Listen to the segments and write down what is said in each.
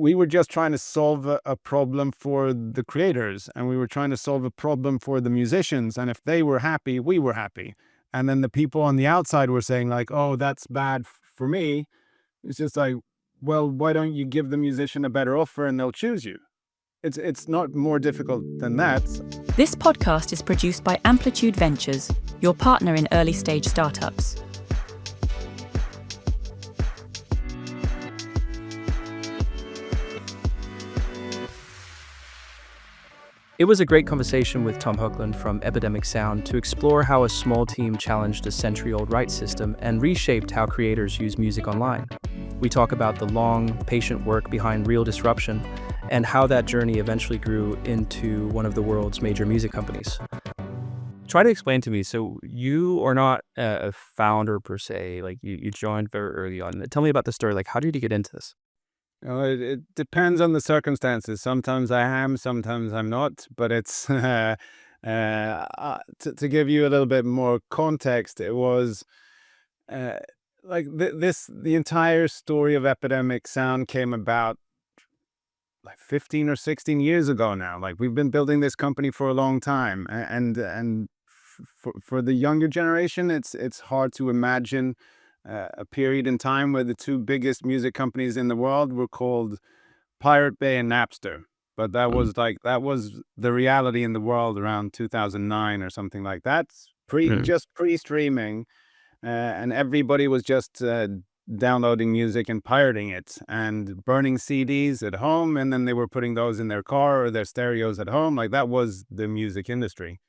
we were just trying to solve a problem for the creators, and we were trying to solve a problem for the musicians. And if they were happy, we were happy. And then the people on the outside were saying like, "Oh, that's bad for me." It's just like, well, why don't you give the musician a better offer and they'll choose you? It's not more difficult than that. This podcast is produced by Amplitude Ventures, your partner in early stage startups. It was a great conversation with Tom Höglund from Epidemic Sound to explore how a small team challenged a century-old rights system and reshaped how creators use music online. We talk about the long, patient work behind real disruption and how that journey eventually grew into one of the world's major music companies. Try to explain to me, so you are not a founder per se, like you joined very early on. Tell me about the story, like how did you get into this? It depends on the circumstances. Sometimes I am, sometimes I'm not. But it's to give you a little bit more context. It was uh, like the entire story of Epidemic Sound came about like 15 or 16 years ago now. Like we've been building this company for a long time, and for the younger generation, it's hard to imagine a period in time where the two biggest music companies in the world were called Pirate Bay and Napster. But that was the reality in the world around 2009 or something like that. Pre-streaming, and everybody was just downloading music and pirating it and burning CDs at home, and then they were putting those in their car or their stereos at home. Like that was the music industry.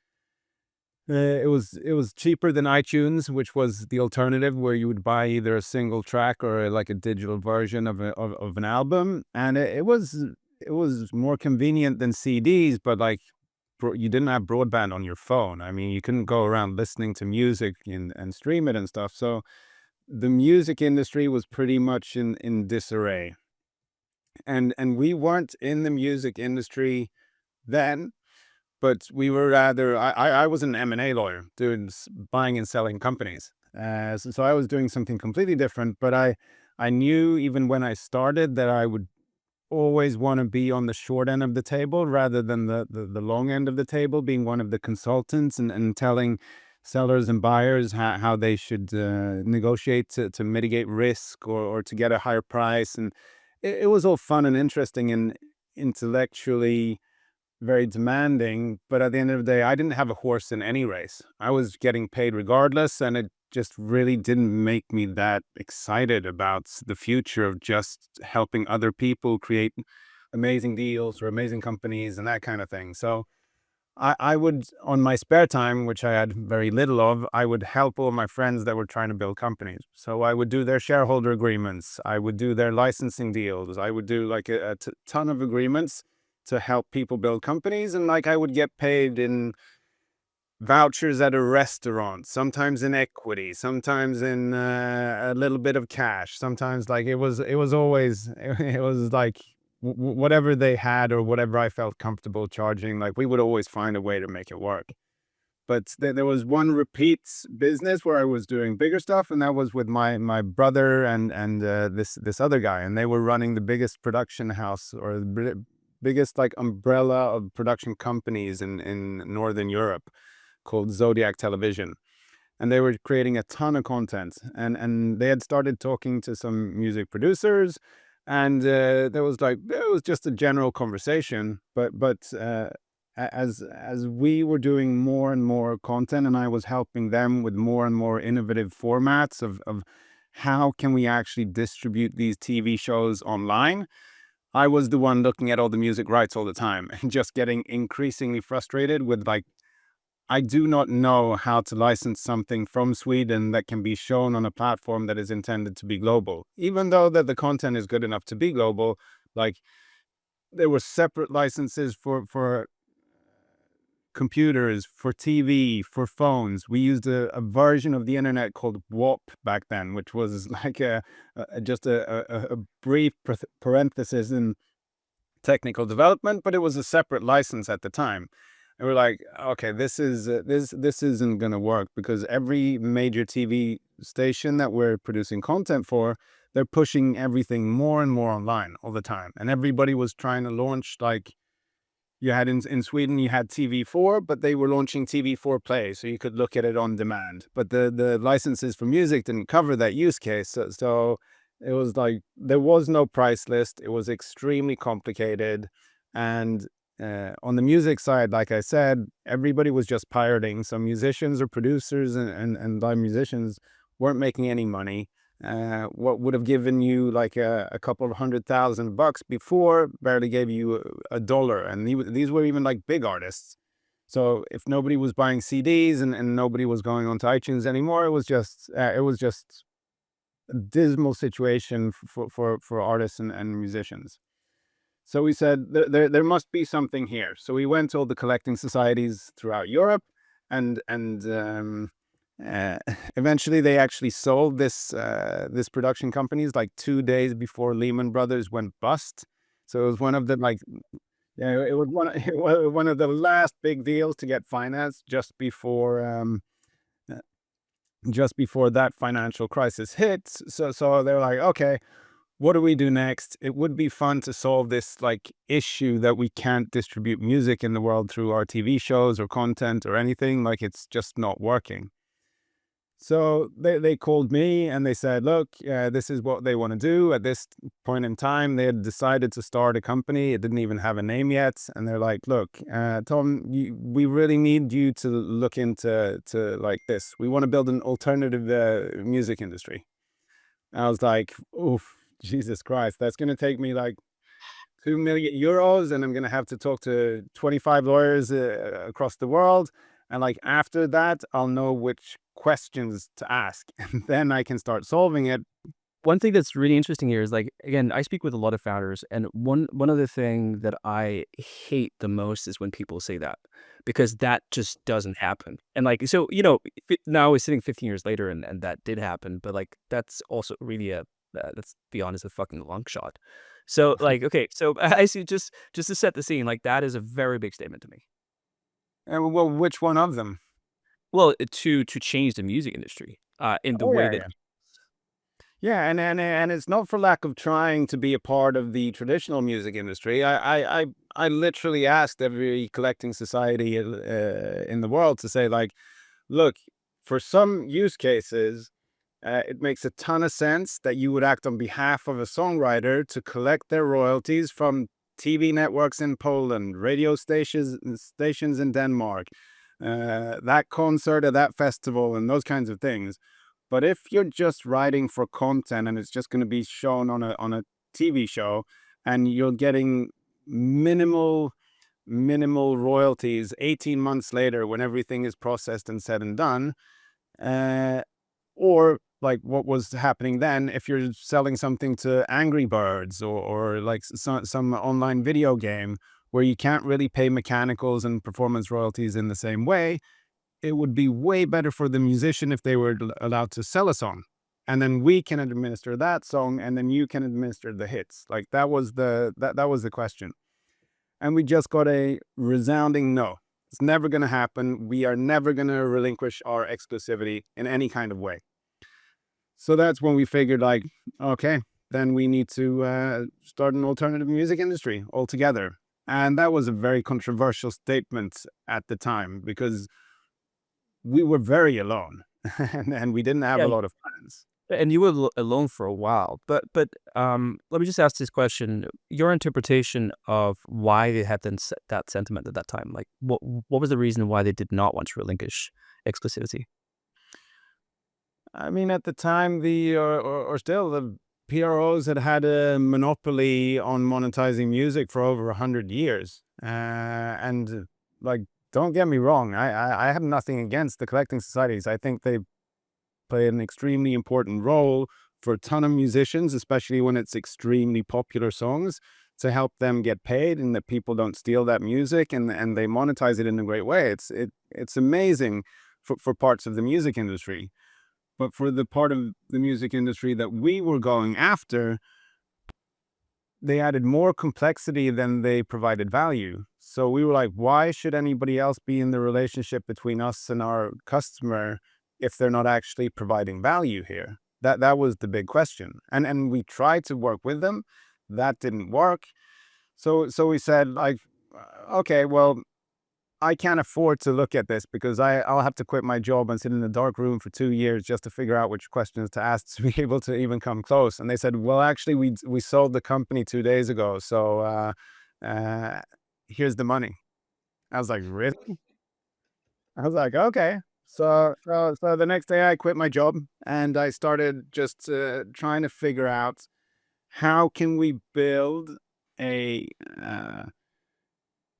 It was cheaper than iTunes, which was the alternative, where you would buy either a single track or like a digital version of an album, and it was more convenient than CDs. But like you didn't have broadband on your phone. I mean, you couldn't go around listening to music and stream it and stuff. So the music industry was pretty much in disarray, and we weren't in the music industry then. But we were rather, I was an M&A lawyer doing buying and selling companies. So I was doing something completely different, but I knew even when I started that I would always want to be on the short end of the table rather than the long end of the table, being one of the consultants and telling sellers and buyers how they should negotiate to mitigate risk or to get a higher price. And it was all fun and interesting and intellectually very demanding, but at the end of the day, I didn't have a horse in any race. I was getting paid regardless, and it just really didn't make me that excited about the future of just helping other people create amazing deals or amazing companies and that kind of thing. So I would, on my spare time, which I had very little of, I would help all my friends that were trying to build companies. So I would do their shareholder agreements. I would do their licensing deals. I would do like a ton of agreements to help people build companies. And like I would get paid in vouchers at a restaurant, sometimes in equity, sometimes in a little bit of cash. Sometimes like it was always it was like whatever they had or whatever I felt comfortable charging. Like we would always find a way to make it work. But there was one repeat business where I was doing bigger stuff, and that was with my brother and this other guy, and they were running the biggest production house or the biggest like umbrella of production companies in Northern Europe called Zodiac Television. And they were creating a ton of content, and they had started talking to some music producers, and there was just a general conversation. But as we were doing more and more content, and I was helping them with more and more innovative formats of how can we actually distribute these TV shows online, I was the one looking at all the music rights all the time and just getting increasingly frustrated with like, I do not know how to license something from Sweden that can be shown on a platform that is intended to be global. Even though that the content is good enough to be global, like there were separate licenses for computers, for TV, for phones. We used a version of the internet called WAP back then, which was like just a brief parenthesis in technical development, but it was a separate license at the time. And we're like, okay, this isn't going to work, because every major TV station that we're producing content for, they're pushing everything more and more online all the time. And everybody was trying to launch, like, you had in Sweden, you had TV4, but they were launching TV4 Play, so you could look at it on demand. But the licenses for music didn't cover that use case. So it was like there was no price list. It was extremely complicated. And on the music side, like I said, everybody was just pirating. So musicians or producers and live musicians weren't making any money. What would have given you like a couple of $100,000 before barely gave you $1, and these were even like big artists. So if nobody was buying CDs and nobody was going onto iTunes anymore, it was just a dismal situation for artists and musicians. So we said there must be something here. So we went to all the collecting societies throughout Europe, and uh, eventually they actually sold this production companies like 2 days before Lehman Brothers went bust. So it was one of the like, yeah, it was it was one of the last big deals to get financed uh, just before that financial crisis hit. So they were like, okay, what do we do next? It would be fun to solve this like issue that we can't distribute music in the world through our TV shows or content or anything. Like, it's just not working. So they called me and they said, look, this is what they want to do. At this point in time, they had decided to start a company. It didn't even have a name yet. And they're like, look, Tom, we really need you to look into like this. We want to build an alternative music industry. I was like, oof, Jesus Christ, that's going to take me like 2 million euros, and I'm going to have to talk to 25 lawyers across the world. And like after that, I'll know which questions to ask, and then I can start solving it. One thing that's really interesting here is, like, again, I speak with a lot of founders, and one other thing that I hate the most is when people say that, because that just doesn't happen. And like, so, now we're sitting 15 years later, and that did happen, but like, that's also really let's be honest, a fucking long shot. So like, okay, so I see, just to set the scene, like, that is a very big statement to me. And well, which one of them? Well, to change the music industry, in the Oh way yeah, that. yeah. Yeah, and it's not for lack of trying to be a part of the traditional music industry. I literally asked every collecting society in the world to say, like, look, for some use cases, it makes a ton of sense that you would act on behalf of a songwriter to collect their royalties from TV networks in Poland, radio stations in Denmark, that concert or that festival, and those kinds of things. But if you're just writing for content and it's just going to be shown on a TV show, and you're getting minimal royalties 18 months later when everything is processed and said and done, uh, or like what was happening then, if you're selling something to Angry Birds or like some online video game where you can't really pay mechanicals and performance royalties in the same way, it would be way better for the musician if they were allowed to sell a song, and then we can administer that song, and then you can administer the hits. Like, that was that was the question, and we just got a resounding no. It's never going to happen. We are never going to relinquish our exclusivity in any kind of way. So that's when we figured, like, okay, then we need to start an alternative music industry altogether. And that was a very controversial statement at the time, because we were very alone and we didn't have Yeah, a lot of plans. and you were alone for a while, but let me just ask this question: your interpretation of why they had that sentiment at that time, like, what was the reason why they did not want to relinquish exclusivity? I mean, at the time, or still, the PROs had a monopoly on monetizing music for over 100 years. And like, don't get me wrong, I have nothing against the collecting societies. I think they play an extremely important role for a ton of musicians, especially when it's extremely popular songs, to help them get paid and that people don't steal that music, and they monetize it in a great way. It's amazing for parts of the music industry. But for the part of the music industry that we were going after, they added more complexity than they provided value. So we were like, why should anybody else be in the relationship between us and our customer if they're not actually providing value here? That was the big question. And we tried to work with them. That didn't work. So we said, like, okay, well, I can't afford to look at this because I'll have to quit my job and sit in a dark room for 2 years just to figure out which questions to ask to be able to even come close. And they said, well, actually, we sold the company 2 days ago, so here's the money. I was like, really? I was like, okay. So the next day I quit my job and I started just trying to figure out how can we build a uh,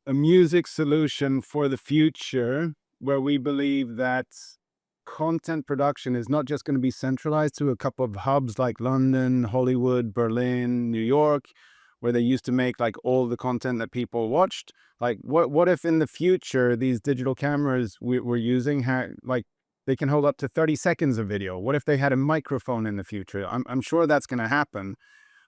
a music solution for the future where we believe that content production is not just going to be centralized to a couple of hubs like London, Hollywood, Berlin, New York, where they used to make like all the content that people watched. Like, what if in the future these digital cameras we're using like they can hold up to 30 seconds of video? What if they had a microphone in the future? I'm sure that's going to happen.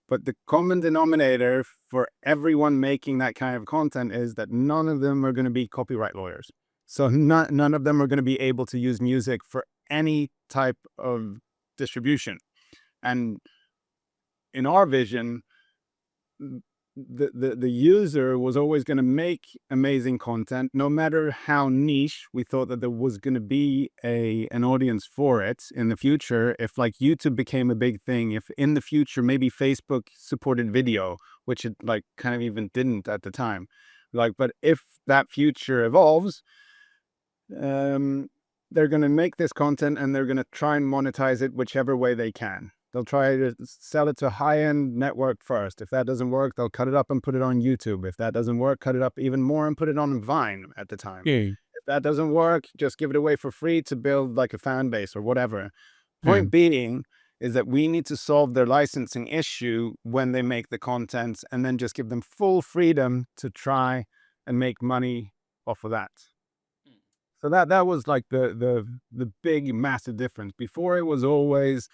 But the common denominator for everyone making that kind of content is that none of them are going to be copyright lawyers. So none of them are going to be able to use music for any type of distribution. And in our vision, the user was always going to make amazing content, no matter how niche. We thought that there was going to be an audience for it in the future. If like YouTube became a big thing, if in the future maybe Facebook supported video, which it like kind of even didn't at the time, like, but if that future evolves, they're going to make this content and they're going to try and monetize it whichever way they can. They'll try to sell it to a high-end network first. If that doesn't work, they'll cut it up and put it on YouTube. If that doesn't work, cut it up even more and put it on Vine at the time. Mm, If that doesn't work, just give it away for free to build like a fan base or whatever. Point mm. being is that we need to solve their licensing issue when they make the content and then just give them full freedom to try and make money off of that. So that was like the big massive difference. Before it was always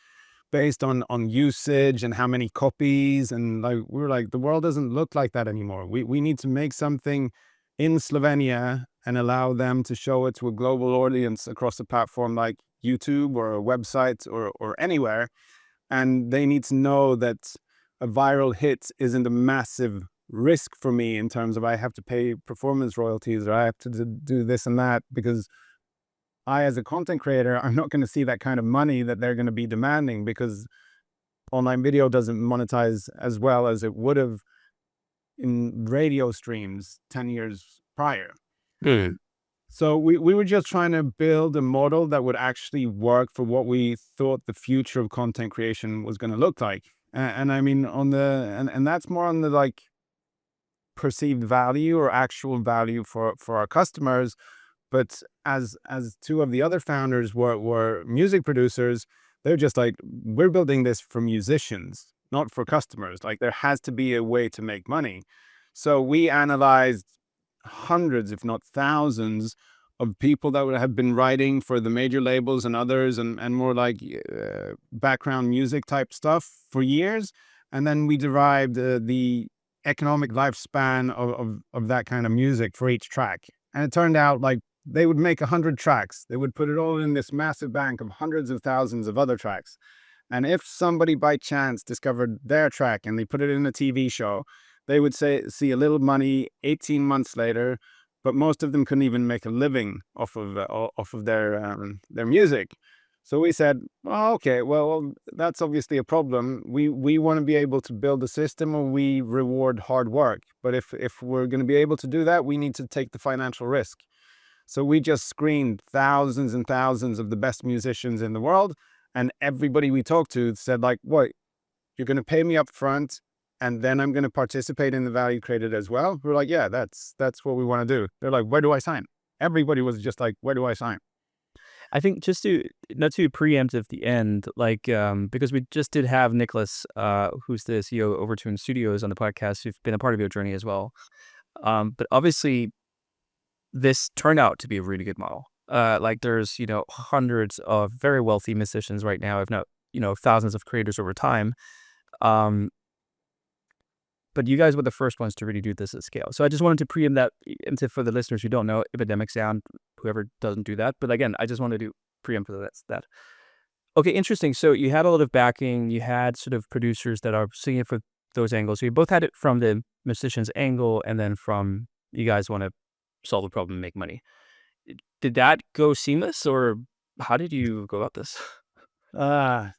based on usage and how many copies, and like we were like, the world doesn't look like that anymore. We need to make something in Slovenia and allow them to show it to a global audience across a platform like YouTube or a website or anywhere. And they need to know that a viral hit isn't a massive risk for me in terms of I have to pay performance royalties or I have to do this and that, because I, as a content creator, I'm not going to see that kind of money that they're going to be demanding, because online video doesn't monetize as well as it would have in radio streams 10 years prior. Mm. So we were just trying to build a model that would actually work for what we thought the future of content creation was going to look like. And I mean, and that's more on the like perceived value or actual value for our customers. But as two of the other founders were music producers, they're just like, we're building this for musicians, not for customers. Like, there has to be a way to make money. So we analyzed hundreds, if not thousands, of people that would have been writing for the major labels and others, and more like background music type stuff for years. And then we derived the economic lifespan of that kind of music for each track. And it turned out like they would make 100 tracks. They would put it all in this massive bank of hundreds of thousands of other tracks. And if somebody by chance discovered their track and they put it in a TV show, they would see a little money 18 months later, but most of them couldn't even make a living off of their music. So we said, well, okay, well, that's obviously a problem. We want to be able to build a system where we reward hard work. But if we're going to be able to do that, we need to take the financial risk. So we just screened thousands and thousands of the best musicians in the world. And everybody we talked to said, like, what, you're going to pay me up front and then I'm going to participate in the value created as well? We're like, yeah, that's what we want to do. They're like, where do I sign? Everybody was just like, where do I sign? I think just to not to preempt at the end, like because we just did have Nicholas, who's the CEO of Overtune Studios, on the podcast, who've been a part of your journey as well. But obviously, this turned out to be a really good model. Like there's hundreds of very wealthy musicians right now, if not thousands of creators over time. But you guys were the first ones to really do this at scale. So I just wanted to preempt that for the listeners who don't know Epidemic Sound, whoever doesn't do that. But again, I just wanted to preempt that. Okay, interesting. So you had a lot of backing, you had sort of producers that are seeing it for those angles. So you both had it from the musician's angle and then from you guys want to solve a problem and make money. Did that go seamless or how did you go about this? Ah,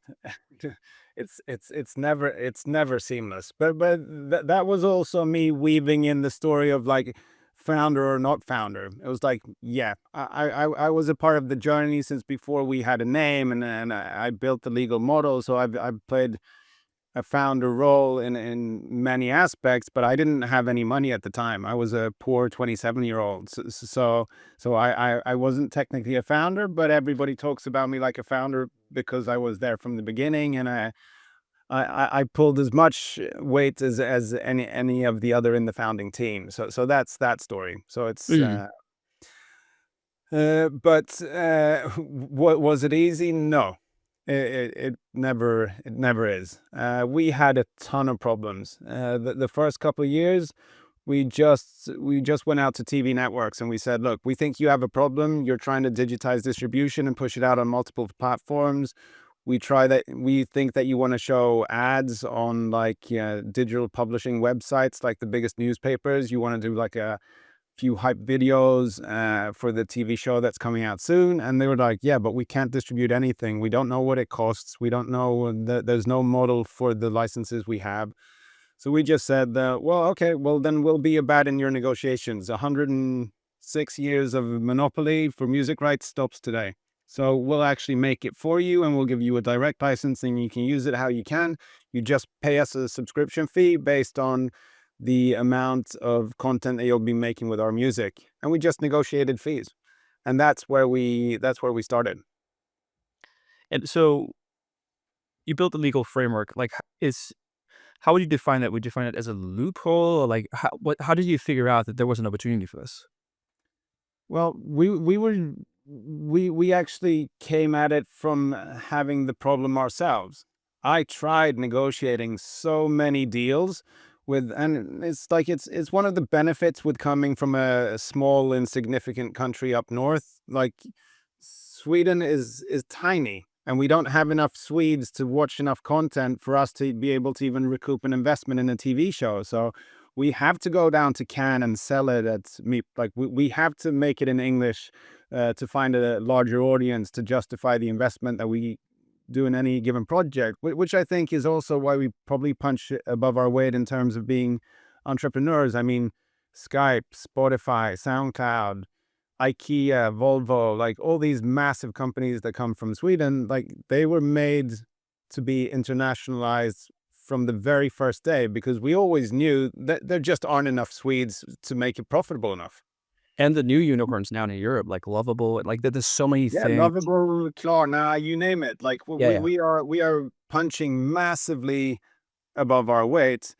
it's never seamless. But that was also me weaving in the story of like founder or not founder. It was like, yeah, I was a part of the journey since before we had a name, and I built the legal model. So I've played a founder role in many aspects, but I didn't have any money at the time. I was a poor 27-year-old. So I wasn't technically a founder, but everybody talks about me like a founder because I was there from the beginning, and I pulled as much weight as any of the other in the founding team. So that's that story. So it's Mm. but what was it easy? No, it never is. We had a ton of problems. The first couple of years, we just went out to TV networks and we said, look, we think you have a problem. You're trying to digitize distribution and push it out on multiple platforms. We think that you want to show ads on like digital publishing websites, like the biggest newspapers. You want to do like a few hype videos for the TV show that's coming out soon. And they were like, yeah, but we can't distribute anything. We don't know what it costs. We don't know there's no model for the licenses we have. So we just said, well, okay, well, then we'll be a bat in your negotiations. 106 years of monopoly for music rights stops today. So we'll actually make it for you and we'll give you a direct license and you can use it how you can. You just pay us a subscription fee based on the amount of content that you'll be making with our music. And we just negotiated fees. And that's where we started. And so you built the legal framework. Like is how would you define that? Would you define it as a loophole or like how did you figure out that there was an opportunity for this? Well, we actually came at it from having the problem ourselves. I tried negotiating so many deals and it's like it's one of the benefits with coming from a small insignificant country up north. Like Sweden is tiny and we don't have enough Swedes to watch enough content for us to be able to even recoup an investment in a TV show. So we have to go down to Cannes and sell it at me. Like we have to make it in English to find a larger audience to justify the investment that we do in any given project, which I think is also why we probably punch above our weight in terms of being entrepreneurs. I mean, Skype, Spotify, SoundCloud, IKEA, Volvo, like all these massive companies that come from Sweden, like they were made to be internationalized from the very first day because we always knew that there just aren't enough Swedes to make it profitable enough. And the new unicorns now in Europe, like Lovable, like there's so many Yeah, things. lovable, Klarna, you name it. Like Yeah, we yeah. we are punching massively above our weight,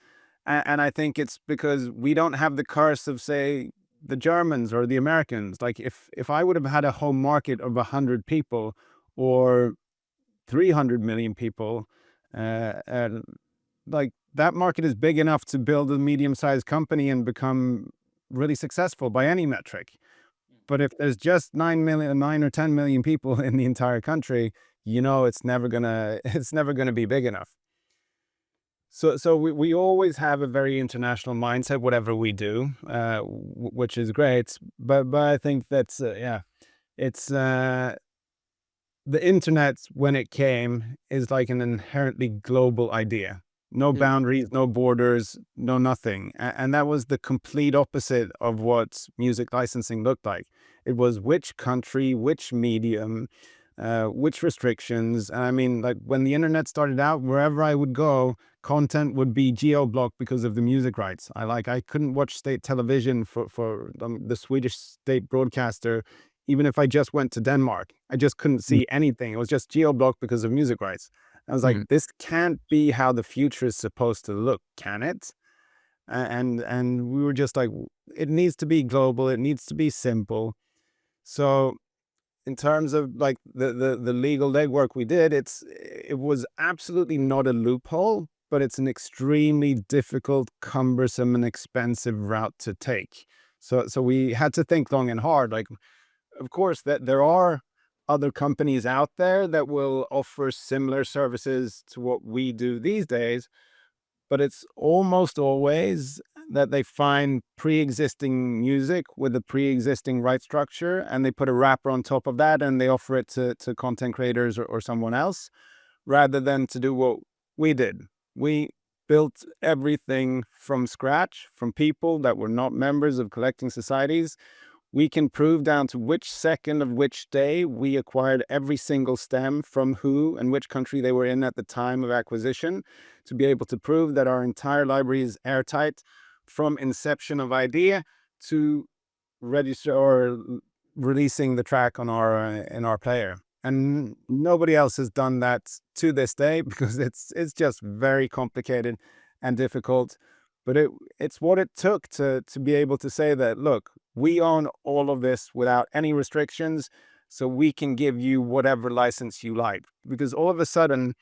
and I think it's because we don't have the curse of say the Germans or the Americans. Like if I would have had a home market of 100 people or 300 million people, and like that market is big enough to build a medium-sized company and become really successful by any metric. But if there's just 9 or 10 million people in the entire country, it's never gonna it's never gonna be big enough. So we always have a very international mindset, whatever we do, which is great. But I think that's yeah, it's the internet when it came is like an inherently global idea. No Mm. boundaries, no borders, no nothing. And that was the complete opposite of what music licensing looked like. It was which country, which medium, which restrictions. And I mean, like when the internet started out, wherever I would go, content would be geo-blocked because of the music rights. I couldn't watch state television for the Swedish state broadcaster even if I just went to Denmark. I just couldn't Mm. see anything. It was just geo-blocked because of music rights. I was like, Mm. this can't be how the future is supposed to look, can it? And we were just like, it needs to be global. It needs to be simple. So in terms of like the legal legwork we did, it was absolutely not a loophole, but it's an extremely difficult, cumbersome, and expensive route to take. So we had to think long and hard. Like, of course, that there are other companies out there that will offer similar services to what we do these days, but it's almost always that they find pre-existing music with a pre-existing right structure, and they put a wrapper on top of that, and they offer it to content creators or someone else, rather than to do what we did. We built everything from scratch, from people that were not members of collecting societies. We can prove down to which second of which day we acquired every single stem from who and which country they were in at the time of acquisition, to be able to prove that our entire library is airtight from inception of idea to register or releasing the track on our in our player. And nobody else has done that to this day because it's just very complicated and difficult. But it's what it took to be able to say that, look, we own all of this without any restrictions, so we can give you whatever license you like. Because all of a sudden,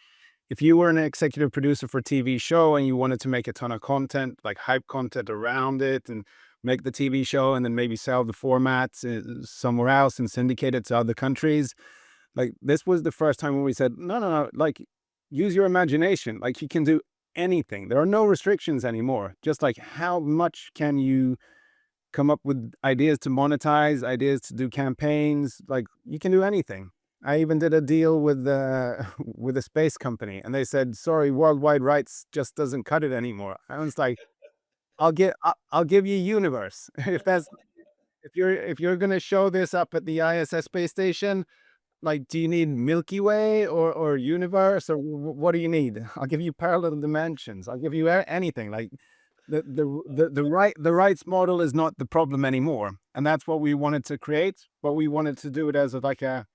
if you were an executive producer for a TV show and you wanted to make a ton of content, like hype content around it, and make the TV show and then maybe sell the format somewhere else and syndicate it to other countries, like this was the first time when we said, no, no, no, like use your imagination. Like you can do anything. There are no restrictions anymore. Just like how much can you come up with ideas to monetize, ideas to do campaigns, like you can do anything. I even did a deal with with a space company, and they said, "Sorry, worldwide rights just doesn't cut it anymore." I was like, I'll give you universe if that's if you're gonna show this up at the ISS space station. Like, do you need Milky Way or universe, or what do you need? I'll give you parallel dimensions. I'll give you anything. Like the rights model is not the problem anymore, and that's what we wanted to create. But we wanted to do it as like a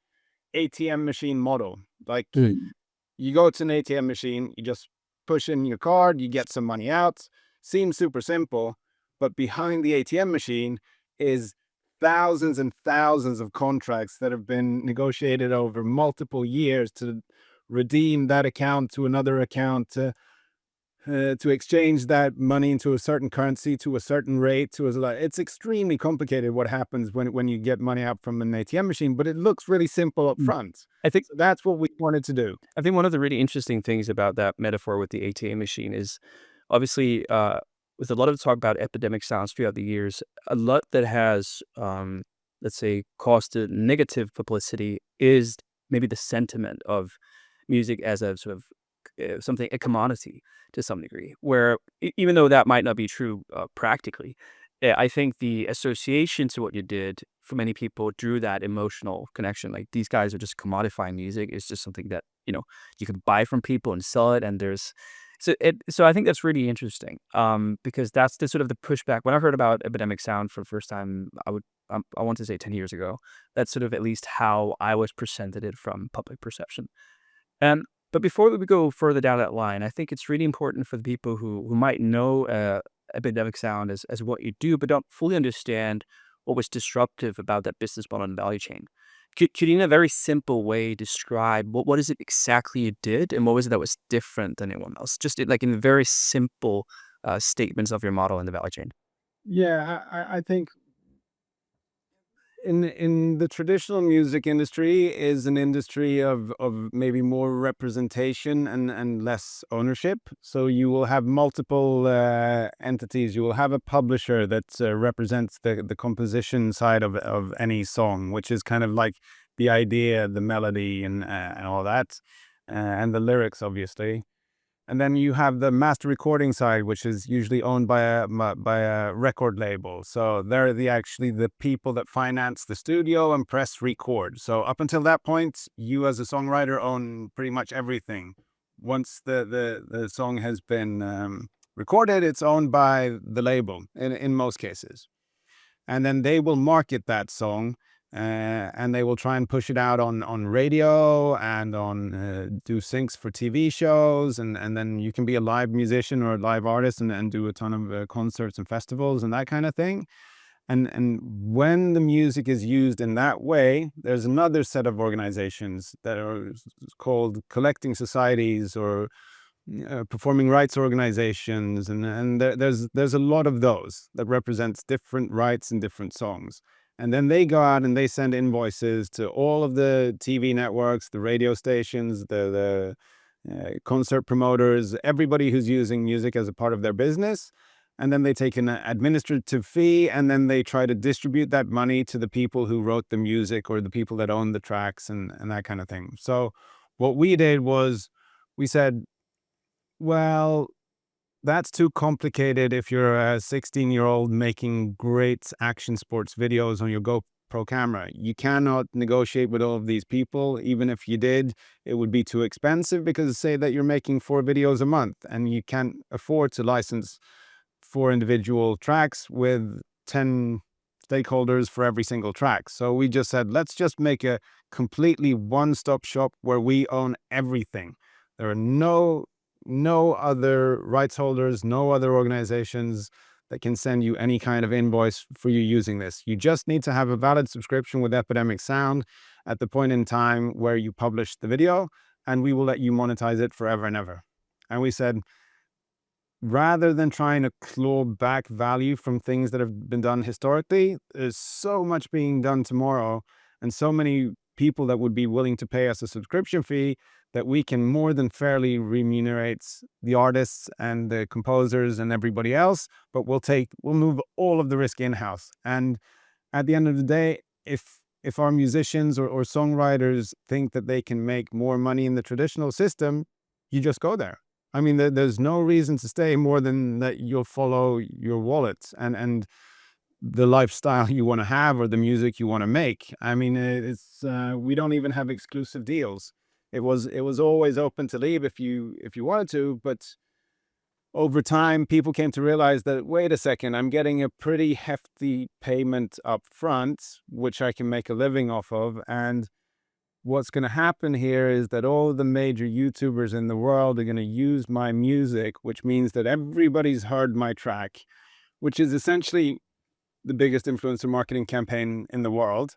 ATM machine model. Like you go to an ATM machine, you just push in your card, you get some money out. Seems super simple, but behind the ATM machine is thousands and thousands of contracts that have been negotiated over multiple years to redeem that account to another account, to exchange that money into a certain currency to a certain rate. It's extremely complicated what happens when you get money out from an ATM machine, but it looks really simple up front. I think So that's what we wanted to do. I think one of the really interesting things about that metaphor with the ATM machine is obviously with a lot of talk about epidemic sounds throughout the years, a lot that has let's say caused a negative publicity is maybe the sentiment of music as a sort of something, a commodity to some degree, where even though that might not be true practically, I think the association to what you did for many people drew that emotional connection. Like these guys are just commodifying music. It's just something that, you can buy from people and sell it. And there's so I think that's really interesting because that's the sort of the pushback. When I heard about Epidemic Sound for the first time, I want to say 10 years ago, that's sort of at least how I was presented it from public perception. Um, but before we go further down that line, I think it's really important for the people who might know Epidemic Sound as what you do, but don't fully understand what was disruptive about that business model and value chain. Could you, in a very simple way, describe what is it exactly you did, and what was it that was different than anyone else? Just like in very simple statements of your model in the value chain. Yeah, I think in the traditional music industry is an industry of maybe more representation and less ownership. So you will have multiple entities. You will have a publisher that represents the composition side of any song, which is kind of like the idea, the melody, and all that, and the lyrics, obviously. And then you have the master recording side, which is usually owned by a record label. So they're actually the people that finance the studio and press record. So up until that point, you as a songwriter own pretty much everything. Once the song has been recorded, it's owned by the label in most cases. And then they will market that song, and they will try and push it out on radio and on do syncs for TV shows, and then you can be a live musician or a live artist and do a ton of concerts and festivals and that kind of thing. And when the music is used in that way, there's another set of organizations that are called collecting societies or performing rights organizations, and there's a lot of those that represents different rights and different songs. And then they go out and they send invoices to all of the TV networks, the radio stations, the concert promoters, everybody who's using music as a part of their business. And then they take an administrative fee, and then they try to distribute that money to the people who wrote the music or the people that own the tracks and that kind of thing. So what we did was we said, well, that's too complicated if you're a 16-year-old making great action sports videos on your GoPro camera. You cannot negotiate with all of these people. Even if you did, it would be too expensive, because say that you're making 4 videos a month and you can't afford to license 4 individual tracks with 10 stakeholders for every single track. So we just said, let's just make a completely one-stop shop where we own everything. There are no other rights holders, no other organizations that can send you any kind of invoice for you using this. You just need to have a valid subscription with Epidemic Sound at the point in time where you publish the video, and we will let you monetize it forever and ever. And we said, rather than trying to claw back value from things that have been done historically, there's so much being done tomorrow and so many people that would be willing to pay us a subscription fee that we can more than fairly remunerate the artists and the composers and everybody else, but we'll move all of the risk in-house. And at the end of the day, if our musicians or songwriters think that they can make more money in the traditional system, you just go there. I mean, there's no reason to stay more than that you'll follow your wallet and the lifestyle you want to have or the music you want to make. I mean, we don't even have exclusive deals. It was always open to leave if you wanted to, but over time, people came to realize that, wait a second, I'm getting a pretty hefty payment up front, which I can make a living off of. And what's going to happen here is that all the major YouTubers in the world are going to use my music, which means that everybody's heard my track, which is essentially the biggest influencer marketing campaign in the world.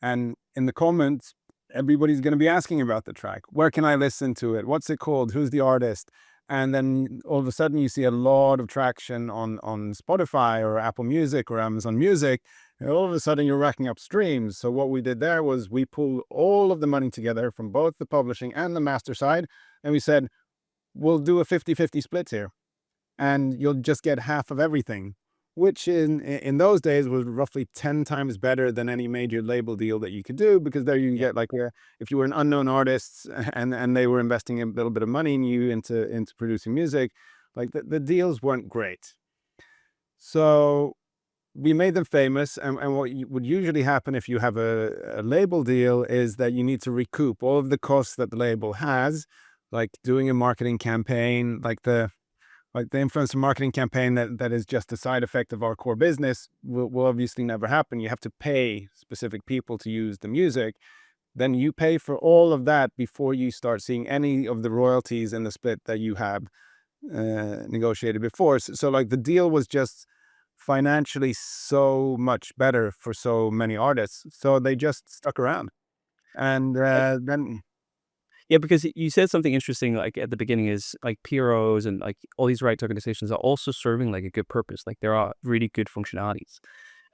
And in the comments, everybody's going to be asking about the track. Where can I listen to it? What's it called? Who's the artist? And then all of a sudden you see a lot of traction on Spotify or Apple Music or Amazon Music. And all of a sudden you're racking up streams. So what we did there was we pulled all of the money together from both the publishing and the master side. And we said, we'll do a 50-50 split here. And you'll just get half of everything, which in those days was roughly 10 times better than any major label deal that you could do, because there you can get if you were an unknown artist and they were investing a little bit of money in you into producing music, like the deals weren't great. So we made them famous, and what would usually happen if you have a label deal is that you need to recoup all of the costs that the label has, like doing a marketing campaign, like the influencer marketing campaign that is just a side effect of our core business will obviously never happen. You have to pay specific people to use the music. Then you pay for all of that before you start seeing any of the royalties in the split that you have negotiated before. So like the deal was just financially so much better for so many artists. So they just stuck around. And then Yeah, because you said something interesting, like at the beginning, is like PROs and like all these rights organizations are also serving like a good purpose. Like there are really good functionalities.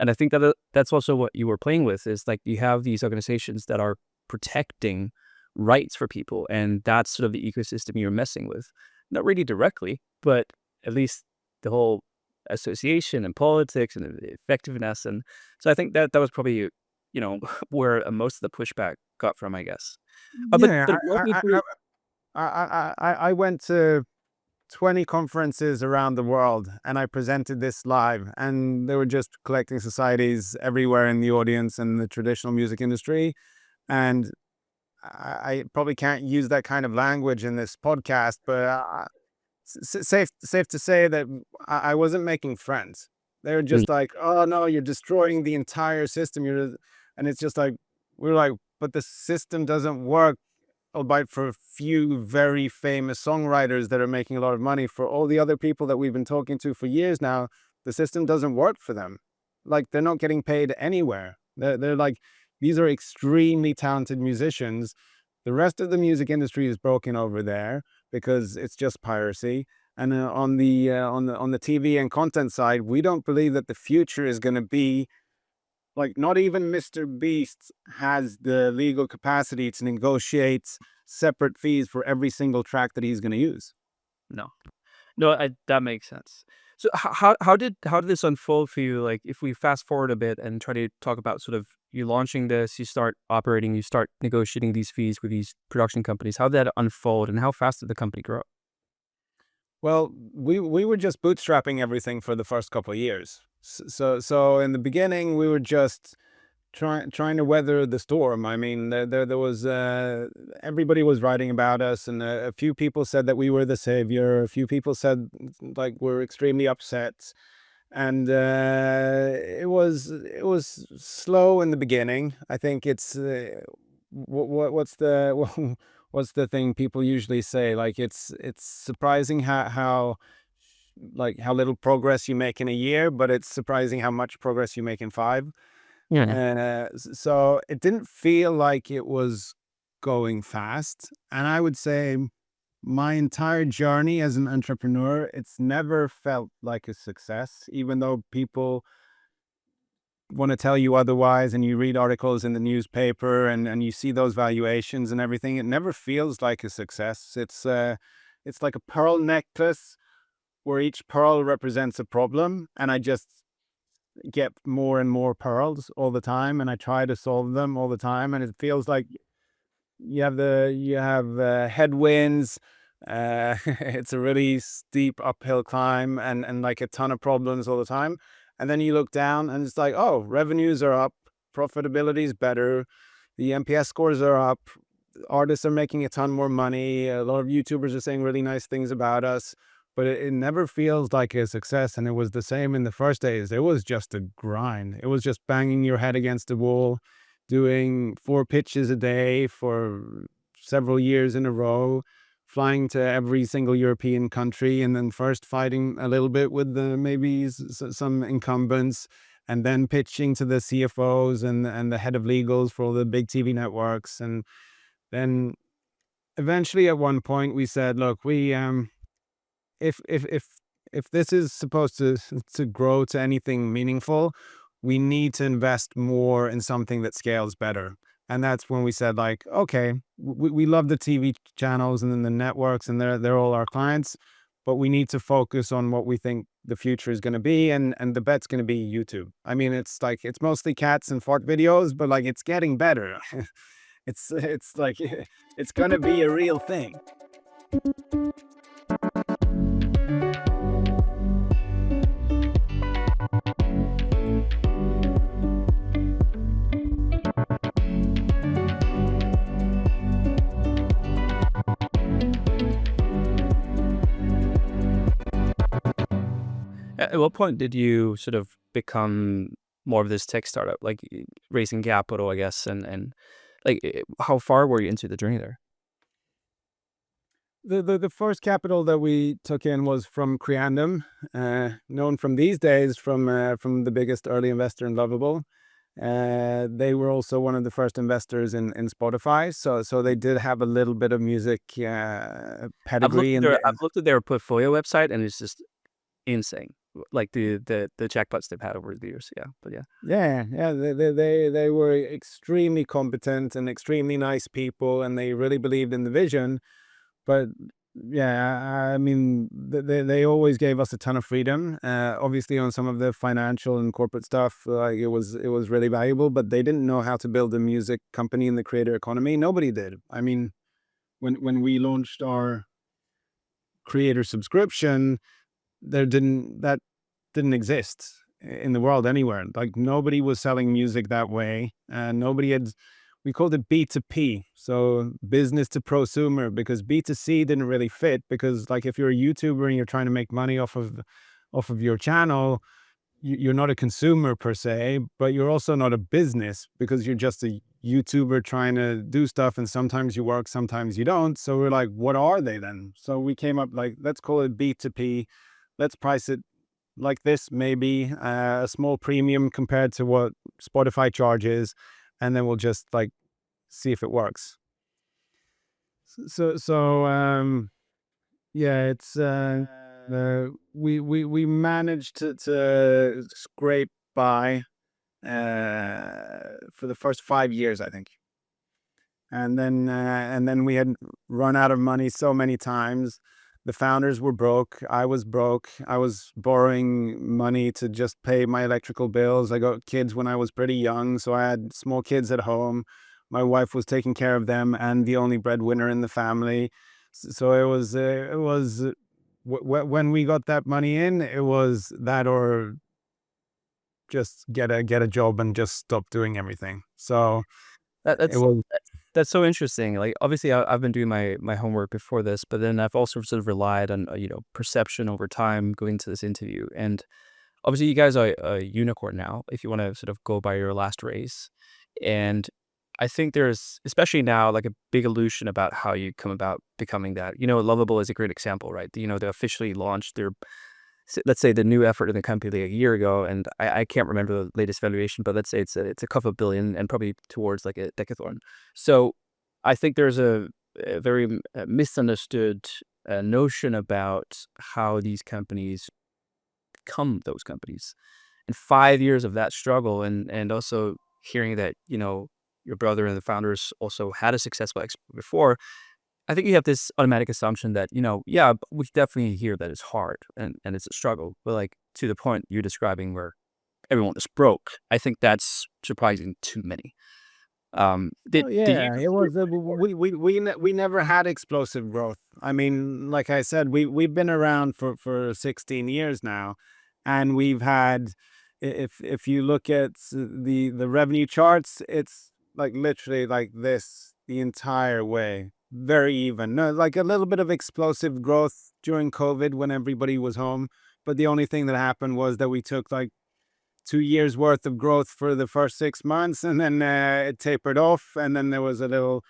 And I think that that's also what you were playing with, is like you have these organizations that are protecting rights for people. And that's sort of the ecosystem you're messing with. Not really directly, but at least the whole association and politics and the effectiveness. And so I think that was probably, where most of the pushback got from, I guess. yeah, But walk me through. I went to 20 conferences around the world and I presented this live, and there were just collecting societies everywhere in the audience in the traditional music industry. And I probably can't use that kind of language in this podcast, but safe to say that I wasn't making friends. They're Mm, just like, oh no, you're destroying the entire system. And it's just like, we're like, but the system doesn't work, albeit for a few very famous songwriters that are making a lot of money. For all the other people that we've been talking to for years now, the system doesn't work for them. Like they're not getting paid anywhere. They're like, these are extremely talented musicians. The rest of the music industry is broken over there because it's just piracy. And on the TV and content side, we don't believe that the future is going to be Like, not even Mr. Beast has the legal capacity to negotiate separate fees for every single track that he's going to use. No. No, that makes sense. So how did this unfold for you? Like, if we fast forward a bit and try to talk about sort of you launching this, you start operating, you start negotiating these fees with these production companies. How did that unfold, and how fast did the company grow? Well, we were just bootstrapping everything for the first couple of years. So in the beginning, we were just trying to weather the storm. I mean, there was everybody was writing about us, and a few people said that we were the savior. A few people said like we're extremely upset, and it was slow in the beginning. I think it's what's the what's the thing people usually say? Like it's surprising how little progress you make in a year, but it's surprising how much progress you make in five. Yeah. And so it didn't feel like it was going fast. And I would say my entire journey as an entrepreneur, it's never felt like a success, even though people want to tell you otherwise and you read articles in the newspaper and you see those valuations and everything. It never feels like a success. It's like a pearl necklace where each pearl represents a problem, and I just get more and more pearls all the time, and I try to solve them all the time, and it feels like you have headwinds. It's a really steep uphill climb, and like a ton of problems all the time. And then you look down, and it's like, oh, revenues are up, profitability is better, the NPS scores are up, artists are making a ton more money. A lot of YouTubers are saying really nice things about us, but it never feels like a success. And it was the same in the first days. It was just a grind. It was just banging your head against the wall, doing 4 pitches a day for several years in a row, flying to every single European country, and then first fighting a little bit with the maybe some incumbents, and then pitching to the CFOs and the head of legals for all the big TV networks. And then eventually at one point we said, look, we if if if if this is supposed to grow to anything meaningful, we need to invest more in something that scales better. And that's when we said, like, okay, we love the TV channels and then the networks, and they're all our clients, but we need to focus on what we think the future is going to be, and the bet's going to be YouTube. I mean, it's like it's mostly cats and fart videos, but like it's getting better. It's like it's going to be a real thing. At what point did you sort of become more of this tech startup, like raising capital, I guess, and like how far were you into the journey there? The first capital that we took in was from Creandum, known from these days from the biggest early investor in Lovable. They were also one of the first investors in Spotify, so they did have a little bit of music pedigree in I've looked at their portfolio website, and it's just insane. Like the jackpots they've had over the years. Yeah, but yeah. yeah. They were extremely competent and extremely nice people, and they really believed in the vision. But yeah, I mean, they always gave us a ton of freedom. Obviously, on some of the financial and corporate stuff, like it was really valuable. But they didn't know how to build a music company in the creator economy. Nobody did. I mean, when we launched our creator subscription, that didn't exist in the world anywhere. Like nobody was selling music that way, and nobody had. We called it B2P, so business to prosumer, because B2C didn't really fit. Because like if you're a YouTuber and you're trying to make money off of your channel, you're not a consumer per se, but you're also not a business, because you're just a YouTuber trying to do stuff, and sometimes you work, sometimes you don't. So we're like, what are they then? So we came up like, let's call it B2P. Let's price it like this, maybe a small premium compared to what Spotify charges, and then we'll just like see if it works. So yeah, it's we managed to scrape by for the first 5 years, I think. And then we had run out of money so many times. The founders were broke. I was broke. I was borrowing money to just pay my electrical bills. I got kids when I was pretty young, so I had small kids at home. My wife was taking care of them and the only breadwinner in the family. So when we got that money in, it was that or just get a job and just stop doing everything. So That, it that's was. that's so interesting. Like, obviously, I've been doing my homework before this, but then I've also sort of relied on perception over time going into this interview. And obviously, you guys are a unicorn now, if you want to sort of go by your last race. And I think there's, especially now, like a big illusion about how you come about becoming that. Lovable is a great example, right? They officially launched their, let's say, the new effort in the company like a year ago, and I can't remember the latest valuation, but let's say it's a couple of billion and probably towards like a decathlon. So I think there's a very misunderstood notion about how these companies become those companies. And 5 years of that struggle, and also hearing that your brother and the founders also had a successful exit before. I think you have this automatic assumption that, yeah, we definitely hear that it's hard and it's a struggle. But like to the point you're describing where everyone is broke, I think that's surprising to many. Oh Did you yeah, go it through was. it before? We never had explosive growth. I mean, like I said, we've been around for 16 years now, and we've had. If you look at the revenue charts, it's like literally like this the entire way, very even. No, like a little bit of explosive growth during COVID when everybody was home, but the only thing that happened was that we took like 2 years worth of growth for the first 6 months, and then it tapered off, and then there was a little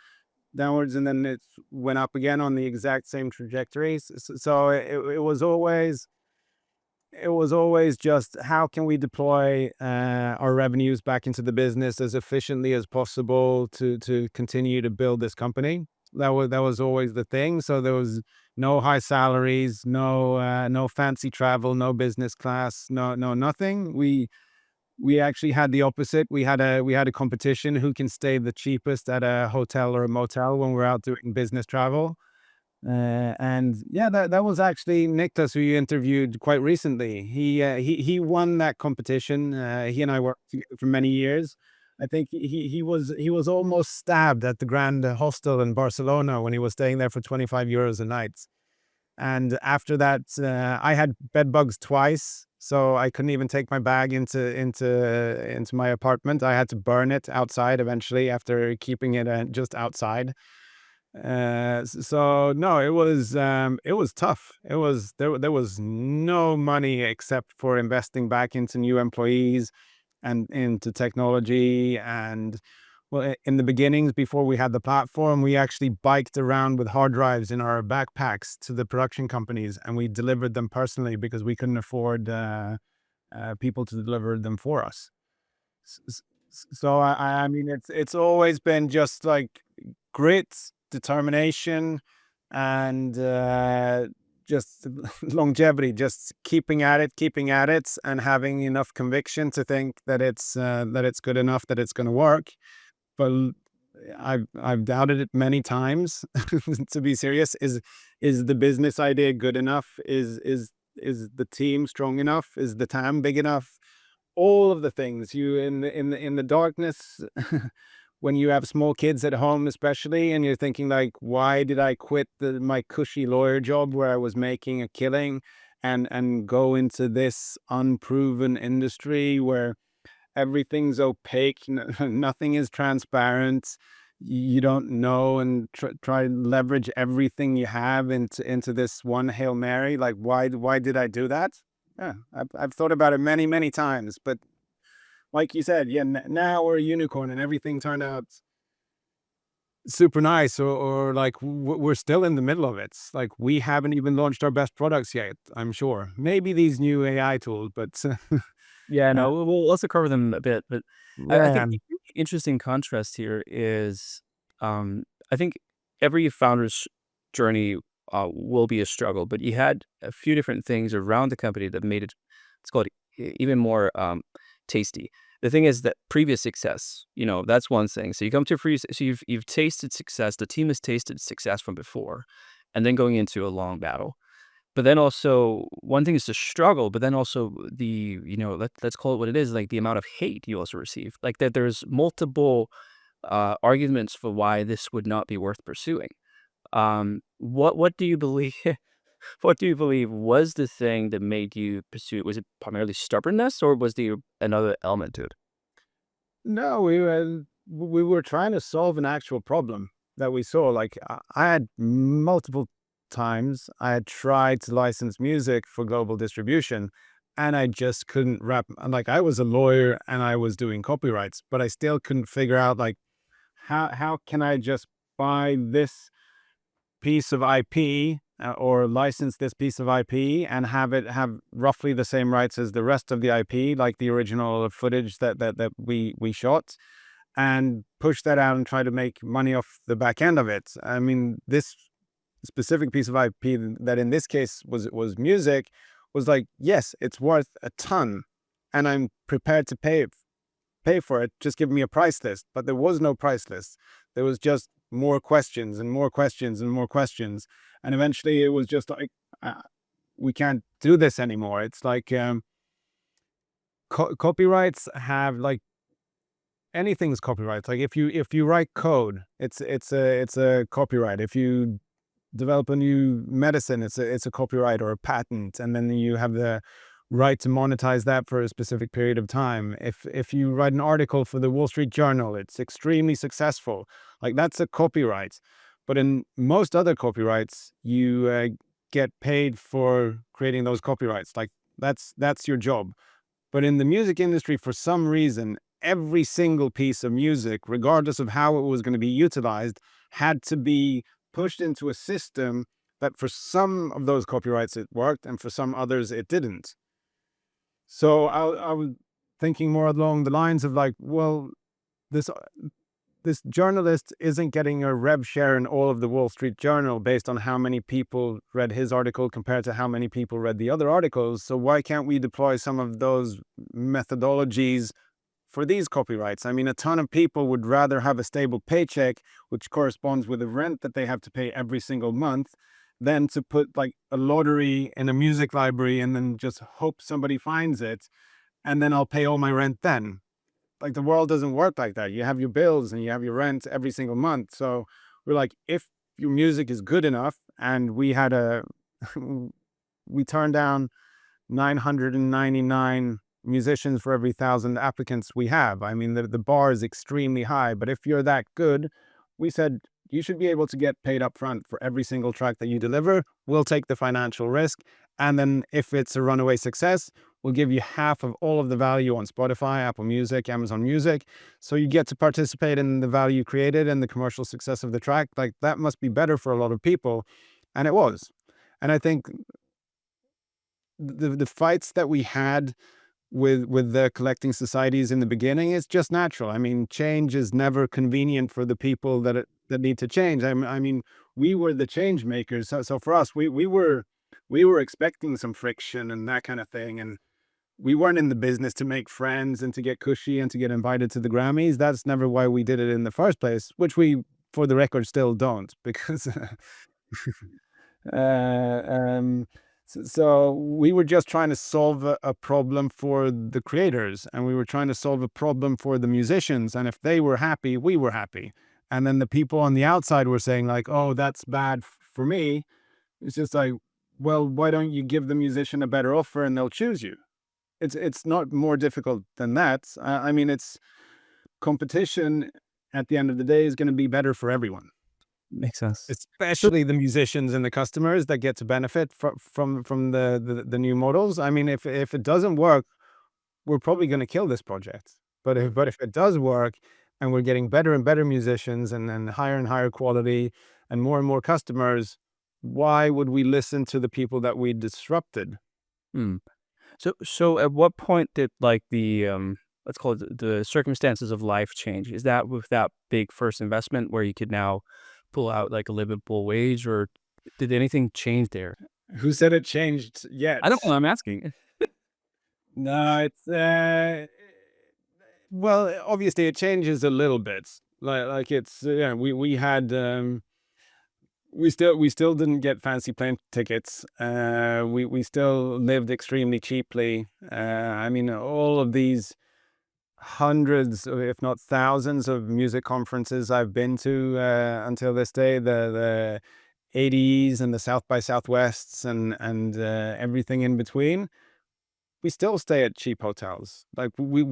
downwards, and then it went up again on the exact same trajectories. So it was always just how can we deploy our revenues back into the business as efficiently as possible to continue to build this company. That was always the thing. So there was no high salaries, no fancy travel, no business class, no nothing. We actually had the opposite. We had a competition who can stay the cheapest at a hotel or a motel when we're out doing business travel. And yeah, that was actually Niklas, who you interviewed quite recently. He won that competition. He and I worked together for many years. I think he was almost stabbed at the Grand Hostel in Barcelona when he was staying there for 25 euros a night. And after that, I had bed bugs twice, so I couldn't even take my bag into my apartment. I had to burn it outside eventually after keeping it just outside. So no, it was tough. There was no money except for investing back into new employees and into technology. And well, in the beginnings, before we had the platform, we actually biked around with hard drives in our backpacks to the production companies, and we delivered them personally because we couldn't afford people to deliver them for us. So I mean, it's always been just like grit, determination, and just longevity, just keeping at it, and having enough conviction to think that it's good enough, that it's going to work. But I've doubted it many times. To be serious, is the business idea good enough? Is the team strong enough? Is the TAM big enough? All of the things you in the darkness. When you have small kids at home, especially, and you're thinking like, why did I quit my cushy lawyer job where I was making a killing, and go into this unproven industry where everything's opaque, nothing is transparent. You don't know, and try to leverage everything you have into this one Hail Mary. Like, why did I do that? Yeah, I've thought about it many, many times, but like you said, yeah, now we're a unicorn and everything turned out super nice, or like we're still in the middle of it. Like we haven't even launched our best products yet, I'm sure. Maybe these new AI tools, but Yeah, uh, no, we'll also cover them a bit, but I think yeah. the really interesting contrast here is, I think every founder's journey will be a struggle, but you had a few different things around the company that made it, it's called even more tasty. the thing is that previous success, that's one thing. So you come to a previous, so you've tasted success. The team has tasted success from before, and then going into a long battle. But then also, one thing is to struggle, but then also let's call it what it is, like the amount of hate you also receive. Like that there's multiple arguments for why this would not be worth pursuing. What do you believe? What do you believe was the thing that made you pursue it? Was it primarily stubbornness, or was there another element to it? No, we were trying to solve an actual problem that we saw. Like I had multiple times I had tried to license music for global distribution, and I just couldn't wrap. Like I was a lawyer and I was doing copyrights, but I still couldn't figure out like how can I just buy this piece of IP or license this piece of IP and have it have roughly the same rights as the rest of the IP, like the original footage that we shot, and push that out and try to make money off the back end of it. I mean, this specific piece of IP that in this case was music was like, yes, it's worth a ton, and I'm prepared to pay for it. Just give me a price list. But there was no price list. There was just more questions and more questions and more questions. And eventually it was just like, we can't do this anymore. It's like copyrights have like anything's copyright. Like if you write code, it's a copyright. If you develop a new medicine, it's a copyright or a patent, and then you have the right to monetize that for a specific period of time. If you write an article for the Wall Street Journal, it's extremely successful. Like that's a copyright. But in most other copyrights, you get paid for creating those copyrights. Like that's your job. But in the music industry, for some reason, every single piece of music, regardless of how it was going to be utilized, had to be pushed into a system that for some of those copyrights it worked and for some others it didn't. So I was thinking more along the lines of like, well, this this journalist isn't getting a rev share in all of the Wall Street Journal based on how many people read his article compared to how many people read the other articles. So why can't we deploy some of those methodologies for these copyrights? I mean, a ton of people would rather have a stable paycheck, which corresponds with the rent that they have to pay every single month, than to put like a lottery in a music library and then just hope somebody finds it, and then I'll pay all my rent then. Like the world doesn't work like that. You have your bills and you have your rent every single month. So we're like, if your music is good enough, and we had a we turned down 999 musicians for every 1,000 applicants we have. I mean, the bar is extremely high, but if you're that good, we said you should be able to get paid up front for every single track that you deliver. We'll take the financial risk. And then if it's a runaway success, we'll give you half of all of the value on Spotify, Apple Music, Amazon Music. So you get to participate in the value created and the commercial success of the track. Like that must be better for a lot of people. And it was. And I think the fights that we had with the collecting societies in the beginning is just natural. I mean, change is never convenient for the people that need to change. I mean, we were the change makers. So for us, we were expecting some friction and that kind of thing. And we weren't in the business to make friends and to get cushy and to get invited to the Grammys. That's never why we did it in the first place, which we, for the record, still don't, because Uh, um, so we were just trying to solve a problem for the creators, and we were trying to solve a problem for the musicians. And if they were happy, we were happy. And then the people on the outside were saying like, "Oh, that's bad for me." It's just like, well, why don't you give the musician a better offer and they'll choose you? It's not more difficult than that. I mean, it's competition at the end of the day is going to be better for everyone, Makes sense. So, especially the musicians and the customers that get to benefit from the new models. I mean, if it doesn't work, we're probably going to kill this project. But if it does work, and we're getting better and better musicians and higher quality and more customers, why would we listen to the people that we disrupted? hmm. So at what point did like let's call it the circumstances of life change? Is that with that big first investment where you could now pull out like a livable wage, or did anything change there? Who said it changed I don't yet? know. I'm asking. No, Well, obviously it changes a little bit. Like it's yeah, we had we still didn't get fancy plane tickets. We still lived extremely cheaply. I mean, all of these hundreds, if not thousands, of music conferences I've been to until this day, the ADEs and the South by Southwests and everything in between. We still stay at cheap hotels. Like we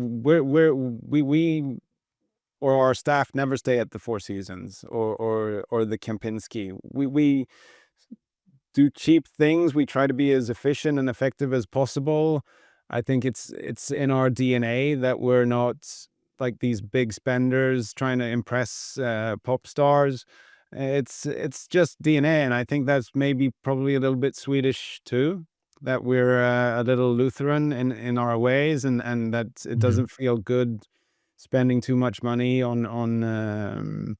or our staff never stay at the Four Seasons or the Kempinski. We do cheap things. We try to be as efficient and effective as possible. I think it's in our DNA that we're not like these big spenders trying to impress pop stars. It's just DNA, and I think that's maybe probably a little bit Swedish too. That we're a little Lutheran in our ways, and that it Mhm. doesn't feel good spending too much money on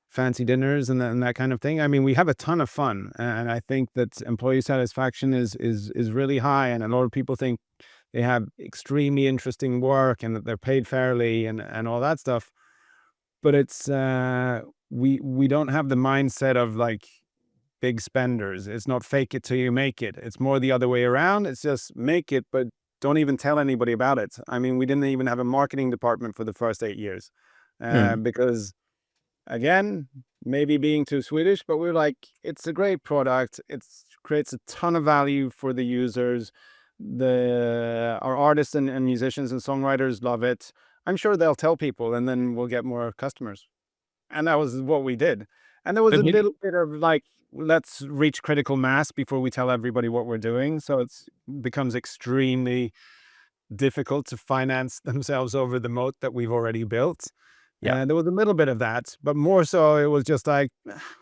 fancy dinners and that kind of thing. I mean, we have a ton of fun, and I think that employee satisfaction is really high, and a lot of people think they have extremely interesting work and that they're paid fairly and all that stuff. But it's we don't have the mindset of like big spenders. It's not fake it till you make it. It's more the other way around. It's just make it, but don't even tell anybody about it. I mean, we didn't even have a marketing department for the first 8 years Mm. because again, maybe being too Swedish, but we're like, it's a great product. It creates a ton of value for the users. Our artists and musicians and songwriters love it. I'm sure they'll tell people, and then we'll get more customers. And that was what we did. And there was But a maybe little bit of like, let's reach critical mass before we tell everybody what we're doing. So it's becomes extremely difficult to finance themselves over the moat that we've already built. yeah. And there was a little bit of that, but more so it was just like,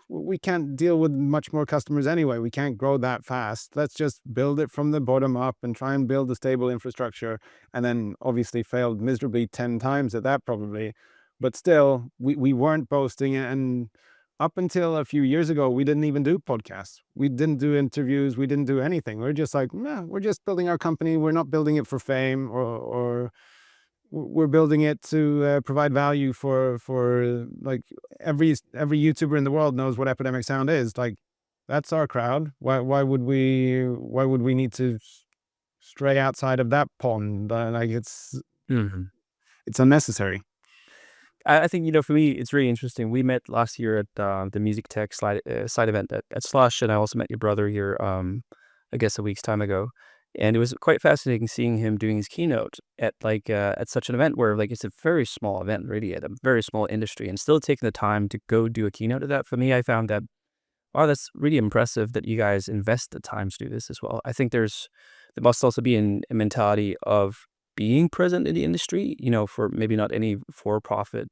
we can't deal with much more customers anyway. We can't grow that fast. Let's just build it from the bottom up and try and build a stable infrastructure. And then obviously failed miserably 10 times at that probably. But still, we weren't boasting. And up until a few years ago, we didn't even do podcasts. We didn't do interviews. We didn't do anything. We're just like, yeah, we're just building our company. We're not building it for fame or we're building it to provide value for like every YouTuber in the world knows what Epidemic Sound is. Like that's our crowd. Why would we need to stray outside of that pond? Like Mhm. it's unnecessary. I think, for me, it's really interesting. We met last year at the Music Tech side event at Slush, and I also met your brother here, I guess a week's time ago. And it was quite fascinating seeing him doing his keynote at at such an event where like it's a very small event, really, at a very small industry, and still taking the time to go do a keynote of that. For me, I found that, wow, that's really impressive that you guys invest the time to do this as well. I think there must also be a mentality of being present in the industry, for maybe not any for-profit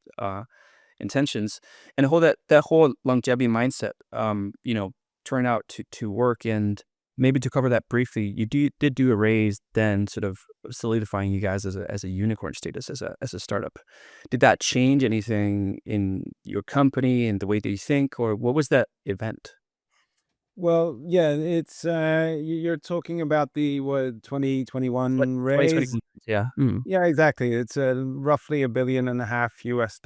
intentions, and hold that whole longevity mindset. Turn out to work, and maybe to cover that briefly, did do a raise, then sort of solidifying you guys as a unicorn status as a startup. Did that change anything in your company and the way that you think, or what was that event? Well, yeah, it's you're talking about the what Like 2021 2020, raise. yeah. Mm. Yeah, exactly. It's roughly $1.5 billion US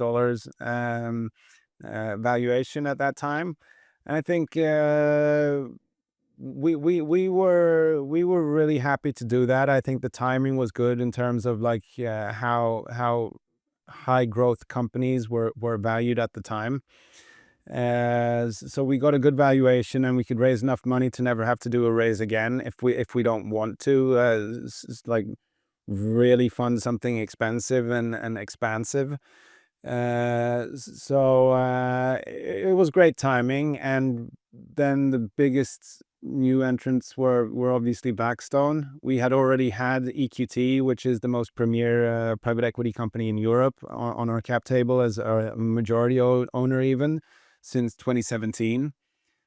valuation at that time. And I think we were really happy to do that. I think the timing was good in terms of like how high growth companies were valued at the time. So we got a good valuation, and we could raise enough money to never have to do a raise again if we don't want to. Like really fund something expensive and expansive. It was great timing, and then the biggest new entrants were obviously Blackstone. We had already had EQT, which is the most premier private equity company in Europe, on our cap table as a majority owner even since 2017.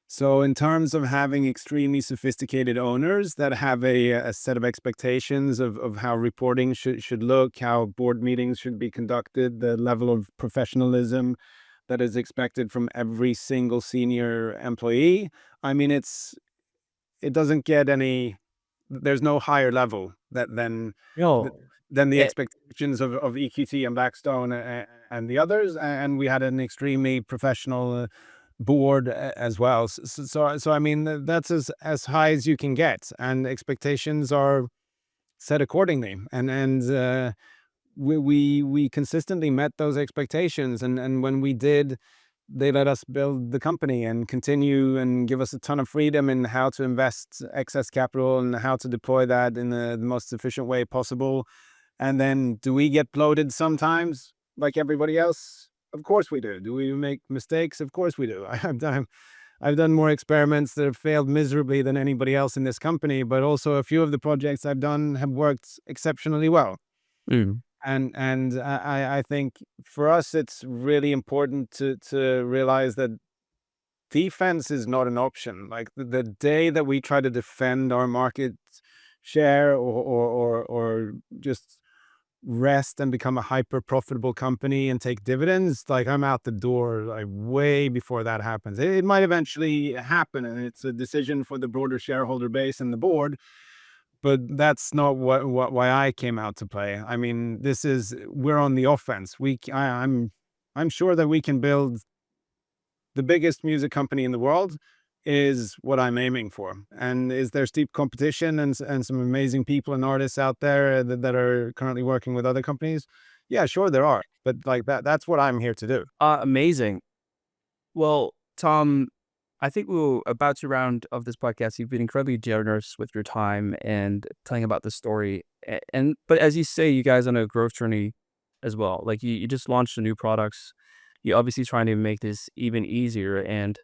So in terms of having extremely sophisticated owners that have a set of expectations of how reporting should look, how board meetings should be conducted, the level of professionalism that is expected from every single senior employee, I mean, it doesn't get any, there's no higher level that than th- No. than the Eh, expectations of EQT and Blackstone and the others. And we had an extremely professional board as well. So I mean, that's as high as you can get, and expectations are set accordingly. And we consistently met those expectations. And when we did, they let us build the company and continue and give us a ton of freedom in how to invest excess capital and how to deploy that in the most efficient way possible. And then, do we get bloated sometimes, like everybody else? Of course we do. Do we make mistakes? Of course we do. I've done more experiments that have failed miserably than anybody else in this company, but also a few of the projects I've done have worked exceptionally well. mm, And I think for us, it's really important to realize that defense is not an option. Like the day that we try to defend our market share, or just rest and become a hyper profitable company and take dividends, like I'm out the door like way before that happens. It might eventually happen, and it's a decision for the broader shareholder base and the board, but that's not why I came out to play. I mean, we're on the offense. I'm sure that we can build the biggest music company in the world, is what I'm aiming for. And is there steep competition and some amazing people and artists out there that are currently working with other companies? Yeah, sure there are. But like that's what I'm here to do. amazing. Well, Tom, I think we're about to round of this podcast. You've been incredibly generous with your time and telling about the story. But as you say, you guys on a growth journey as well. Like you just launched a new products. You're obviously trying to make this even easier. And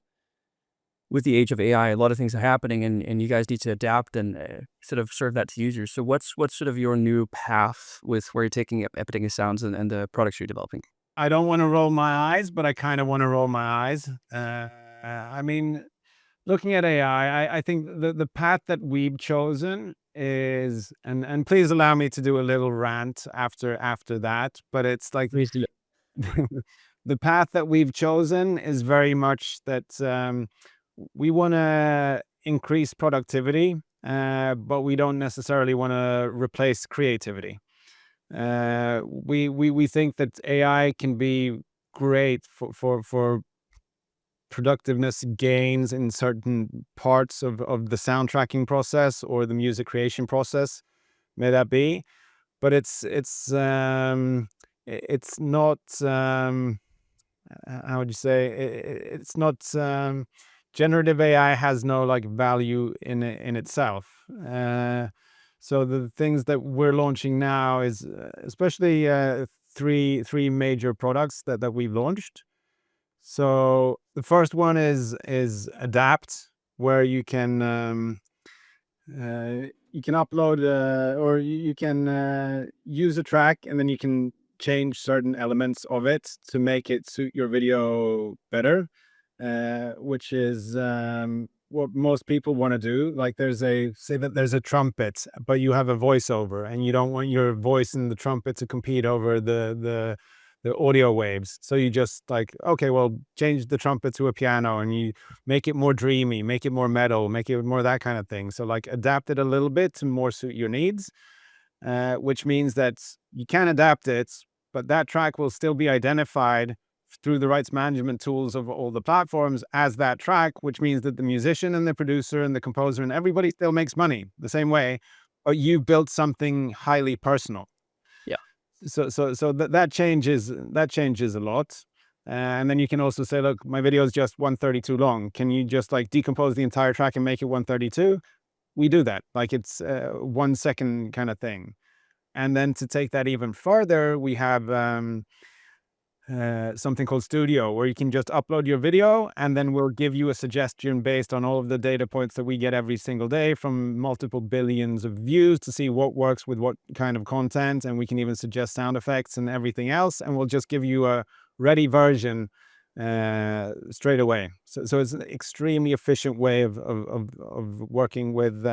with the age of AI, a lot of things are happening, and you guys need to adapt and sort of serve that to users. So what's sort of your new path with where you're taking Epidemic Sounds and the products you're developing? I don't want to roll my eyes, but I kind of want to roll my eyes. I mean, looking at AI, I think the path that we've chosen is, and please allow me to do a little rant after that, but it's like Please do. the path that we've chosen is very much that we want to increase productivity, but we don't necessarily want to replace creativity. We think that AI can be great for productiveness gains in certain parts of the soundtracking process or the music creation process, may that be, but it's not how would you say, it's not generative AI has no like value in itself. So the things that we're launching now is especially three major products that we've launched. So the first one is Adapt, where you can upload or you can use a track, and then you can change certain elements of it to make it suit your video better, which is what most people want to do. Like say that there's a trumpet, but you have a voiceover, and you don't want your voice and the trumpet to compete over the audio waves. So you just like, okay, well, change the trumpet to a piano, and you make it more dreamy, make it more metal, make it more that kind of thing. So like adapt it a little bit to more suit your needs, which means that you can adapt it, but that track will still be identified through the rights management tools of all the platforms as that track, which means that the musician and the producer and the composer and everybody still makes money the same way, but you built something highly personal. Yeah. So that changes a lot. And then you can also say, look, my video is just 132 long. Can you just like decompose the entire track and make it 132? We do that. Like it's 1 second kind of thing. And then to take that even further, we have something called Studio, where you can just upload your video, and then we'll give you a suggestion based on all of the data points that we get every single day from multiple billions of views to see what works with what kind of content. And we can even suggest sound effects and everything else. And we'll just give you a ready version straight away. So it's an extremely efficient way of working with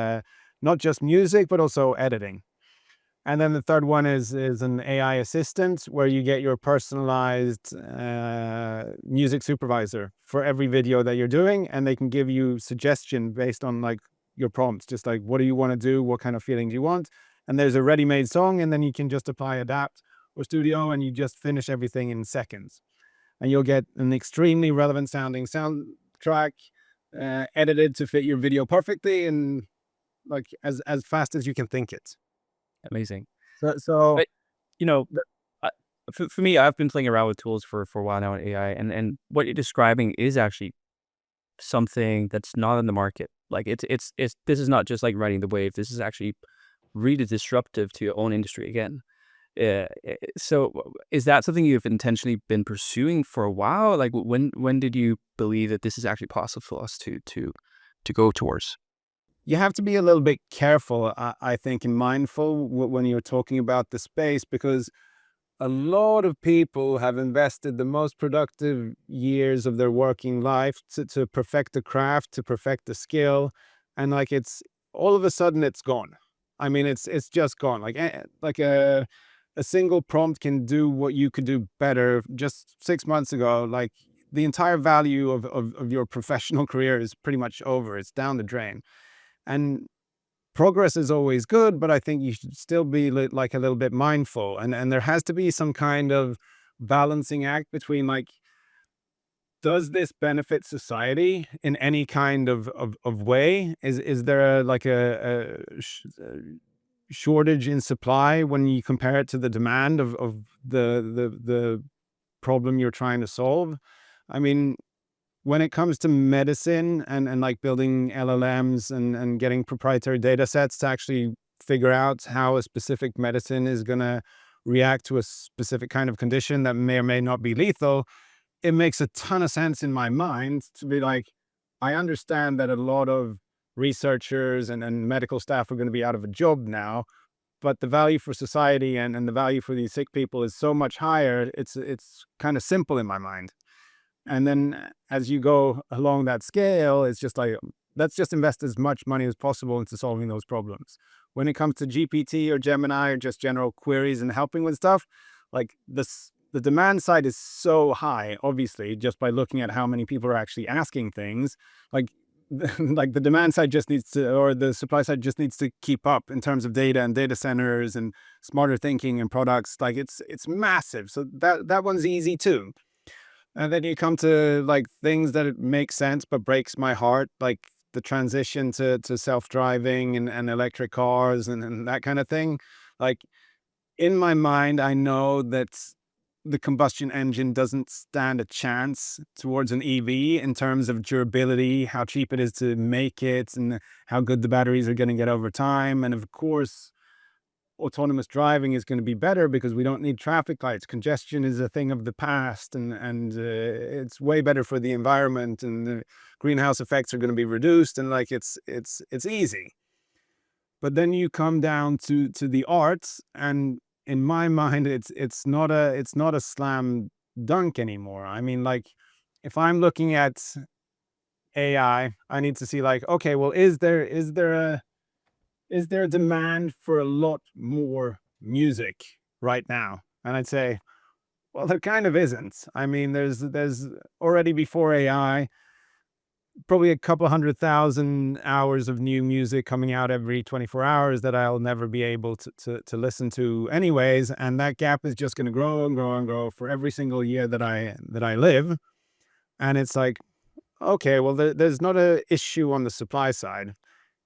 not just music, but also editing. And then the third one is an AI assistant, where you get your personalized music supervisor for every video that you're doing, and they can give you suggestion based on like your prompts, just like what do you want to do, what kind of feeling do you want, and there's a ready-made song, and then you can just apply Adapt or Studio, and you just finish everything in seconds. And you'll get an extremely relevant sounding soundtrack, edited to fit your video perfectly, and like as fast as you can think it. Amazing. So But, you know, I for me, I've been playing around with tools for a while now in AI, and what you're describing is actually something that's not in the market. Like, it's this is not just like riding the wave. This is actually really disruptive to your own industry again. So is that something you've intentionally been pursuing for a while? Like, when did you believe that this is actually possible for us to go towards? you have to be a little bit careful, I think, and mindful when you're talking about the space, because a lot of people have invested the most productive years of their working life to perfect the craft, to perfect the skill, and like it's all of a sudden it's gone. I mean, it's just gone. Like a single prompt can do what you could do better just 6 months ago. Like the entire value of your professional career is pretty much over. It's down the drain. And progress is always good, but I think you should still be like a little bit mindful, and there has to be some kind of balancing act between like, does this benefit society in any kind of way? Is there a shortage in supply when you compare it to the demand of the problem you're trying to solve? I mean, when it comes to medicine and like building LLMs and getting proprietary data sets to actually figure out how a specific medicine is going to react to a specific kind of condition that may or may not be lethal, it makes a ton of sense in my mind to be like, I understand that a lot of researchers and medical staff are going to be out of a job now, but the value for society and the value for these sick people is so much higher. It's kind of simple in my mind. And then as you go along that scale, it's just like, let's just invest as much money as possible into solving those problems. When it comes to GPT or Gemini or just general queries and helping with stuff, like the demand side is so high, obviously, just by looking at how many people are actually asking things. Like, like the demand side just needs to, or the supply side just needs to keep up in terms of data and data centers and smarter thinking and products. Like it's massive. So that one's easy too. And then you come to like things that make sense but breaks my heart, like the transition to self-driving and electric cars and that kind of thing. Like in my mind, I know that the combustion engine doesn't stand a chance towards an EV in terms of durability, how cheap it is to make it, and how good the batteries are going to get over time. And of course, autonomous driving is going to be better because we don't need traffic lights. Congestion is a thing of the past, and it's way better for the environment, and the greenhouse effects are going to be reduced, and like it's easy. But then you come down to the arts, and in my mind, it's not a slam dunk anymore. I mean, like if I'm looking at AI, I need to see like, okay, well, is there a demand for a lot more music right now? And I'd say, well, there kind of isn't. I mean, there's already before AI, probably a couple 100,000 hours of new music coming out every 24 hours that I'll never be able to listen to anyways. And that gap is just going to grow and grow and grow for every single year that I live. And it's like, okay, well, there's not a issue on the supply side.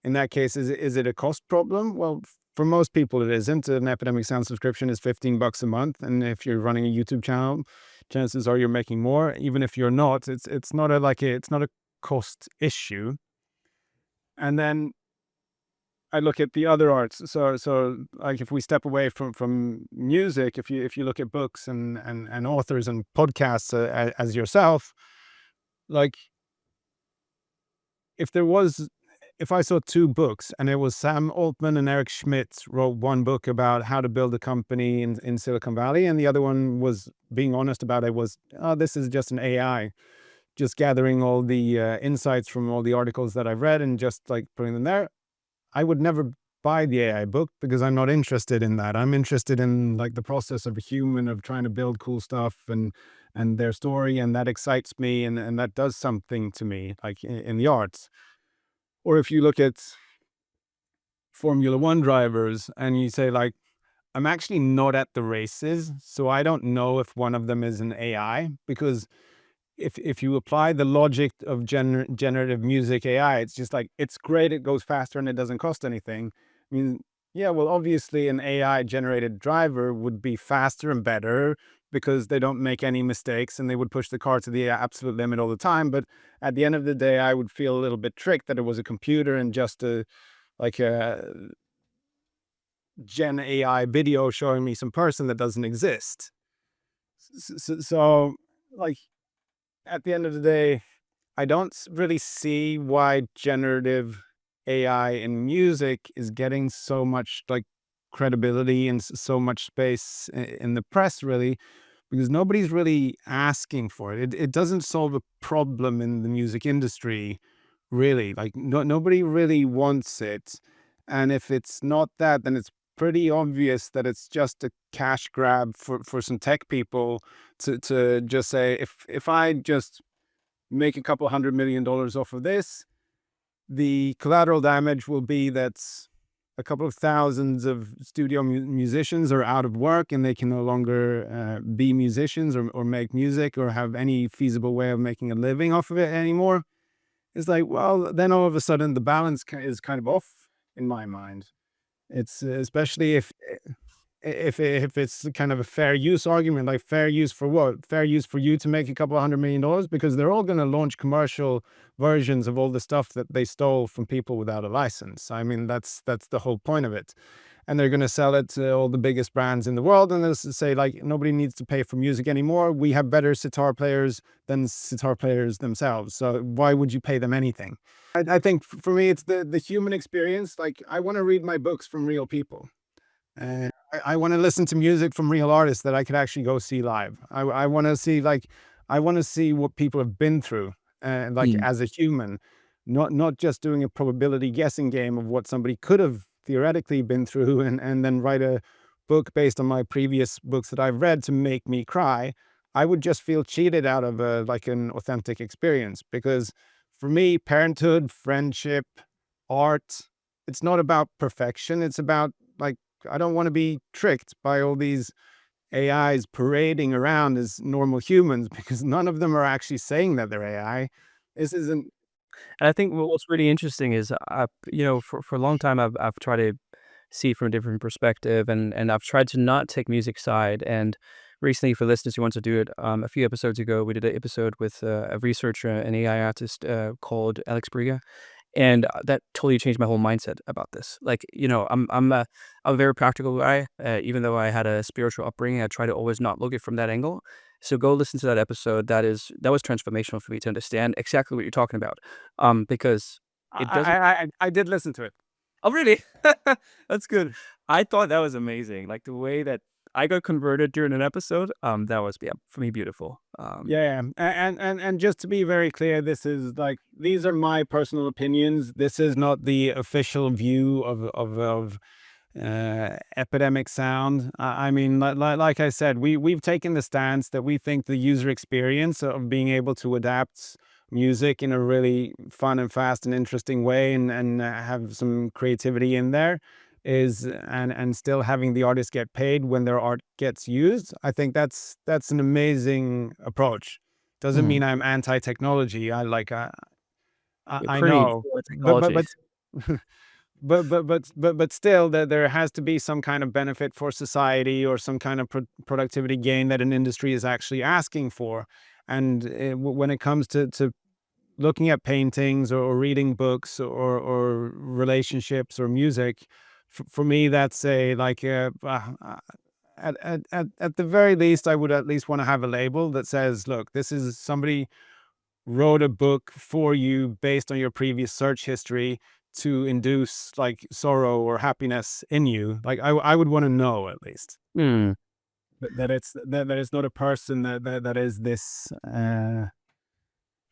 In that case, is it a cost problem? Well, for most people, it isn't. An Epidemic Sound subscription is $15 a month, and if you're running a YouTube channel, chances are you're making more. Even if you're not, it's not a cost issue. And then I look at the other arts. So like if we step away from music, if you look at books and authors and podcasts as yourself, like if there was if I saw two books and it was Sam Altman and Eric Schmidt wrote one book about how to build a company in Silicon Valley, and the other one was being honest about it was, oh, this is just an AI, just gathering all the insights from all the articles that I've read and just like putting them there. I would never buy the AI book because I'm not interested in that. I'm interested in like the process of a human of trying to build cool stuff and their story, and that excites me and that does something to me, like in the arts. Or if you look at Formula One drivers, and you say like, I'm actually not at the races, so I don't know if one of them is an AI, because if you apply the logic of generative music AI, it's just like, it's great, it goes faster, and it doesn't cost anything. I mean, yeah, well, obviously an AI generated driver would be faster and better because they don't make any mistakes and they would push the car to the absolute limit all the time. But at the end of the day, I would feel a little bit tricked that it was a computer and just a Gen AI video showing me some person that doesn't exist. So, like, at the end of the day, I don't really see why generative AI in music is getting so much like credibility and so much space in the press, really, because nobody's really asking for it. It doesn't solve a problem in the music industry, really. Like, nobody really wants it. And if it's not that, then it's pretty obvious that it's just a cash grab for some tech people to just say, if I just make a couple $100 million off of this, the collateral damage will be that a couple of thousands of studio musicians are out of work and they can no longer be musicians or make music or have any feasible way of making a living off of it anymore. It's like, well, then all of a sudden the balance is kind of off in my mind. It's especially if it's kind of a fair use argument, like fair use for what? Fair use for you to make a couple of $100 million, because they're all going to launch commercial versions of all the stuff that they stole from people without a license. I mean, that's the whole point of it. And they're going to sell it to all the biggest brands in the world, and they'll say like, nobody needs to pay for music anymore. We have better sitar players than sitar players themselves. So why would you pay them anything? I think for me, it's the human experience. Like, I want to read my books from real people. And I want to listen to music from real artists that I could actually go see live. I want to see like, I want to see what people have been through, like Mm. as a human, not just doing a probability guessing game of what somebody could have theoretically been through, and then write a book based on my previous books that I've read to make me cry. I would just feel cheated out of like an authentic experience, because for me, parenthood, friendship, art, it's not about perfection. It's about like, I don't want to be tricked by all these AIs parading around as normal humans, because none of them are actually saying that they're AI. This isn't. And I think what's really interesting is, for a long time, I've tried to see it from a different perspective, and I've tried to not take music side. And recently, for listeners who want to do it, a few episodes ago, we did an episode with a researcher, an AI artist called Alex Briga, and that totally changed my whole mindset about this. Like, I'm a very practical guy. Even though I had a spiritual upbringing, I try to always not look at it from that angle. So go listen to that episode. That was transformational for me to understand exactly what you're talking about. Because it doesn't. I did listen to it. Oh, really? That's good. I thought that was amazing. Like the way that I got converted during an episode. That was, yeah, for me, beautiful. Yeah, and just to be very clear, this is like, these are my personal opinions. This is not the official view of Epidemic Sound. I mean, like I said, we've taken the stance that we think the user experience of being able to adapt music in a really fun and fast and interesting way, and have some creativity in there, is and still having the artist get paid when their art gets used. I think that's an amazing approach. Doesn't Mhm. mean I'm anti-technology. You're I pretty know, for but technology. but still, that there has to be some kind of benefit for society, or some kind of productivity gain that an industry is actually asking for. And when it comes to looking at paintings, or reading books, or relationships, or music, for me, that's a like at the very least, I would at least want to have a label that says, look, this is somebody wrote a book for you based on your previous search history to induce like sorrow or happiness in you. Like, I would want to know at least Mm. that it's not a person that is this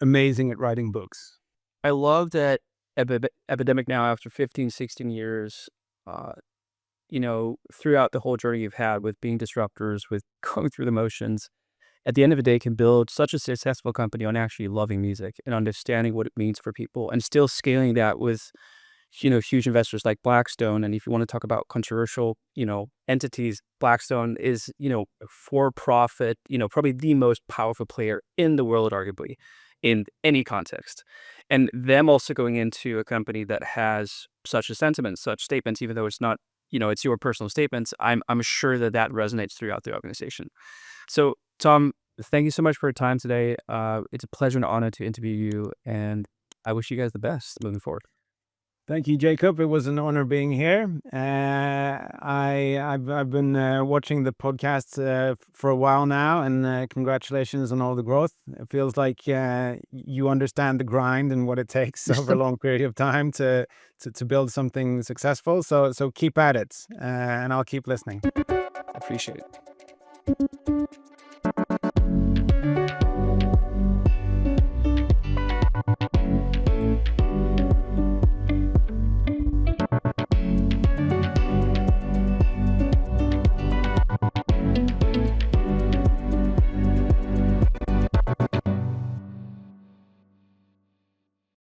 amazing at writing books. I love that Epidemic now, after 15, 16 years, uh, throughout the whole journey you've had with being disruptors, with going through the motions, at the end of the day, can build such a successful company on actually loving music and understanding what it means for people, and still scaling that with, huge investors like Blackstone. And if you want to talk about controversial, entities, Blackstone is, for profit, probably the most powerful player in the world, arguably, in any context. And them also going into a company that has such a sentiment, such statements, even though it's not, it's your personal statements, I'm sure that resonates throughout the organization. So, Tom, thank you so much for your time today. It's a pleasure and honor to interview you, and I wish you guys the best moving forward. Thank you, Jacob. It was an honor being here. I've been watching the podcast for a while now, and congratulations on all the growth. It feels like you understand the grind and what it takes over a long period of time to build something successful. So keep at it, and I'll keep listening. Appreciate it.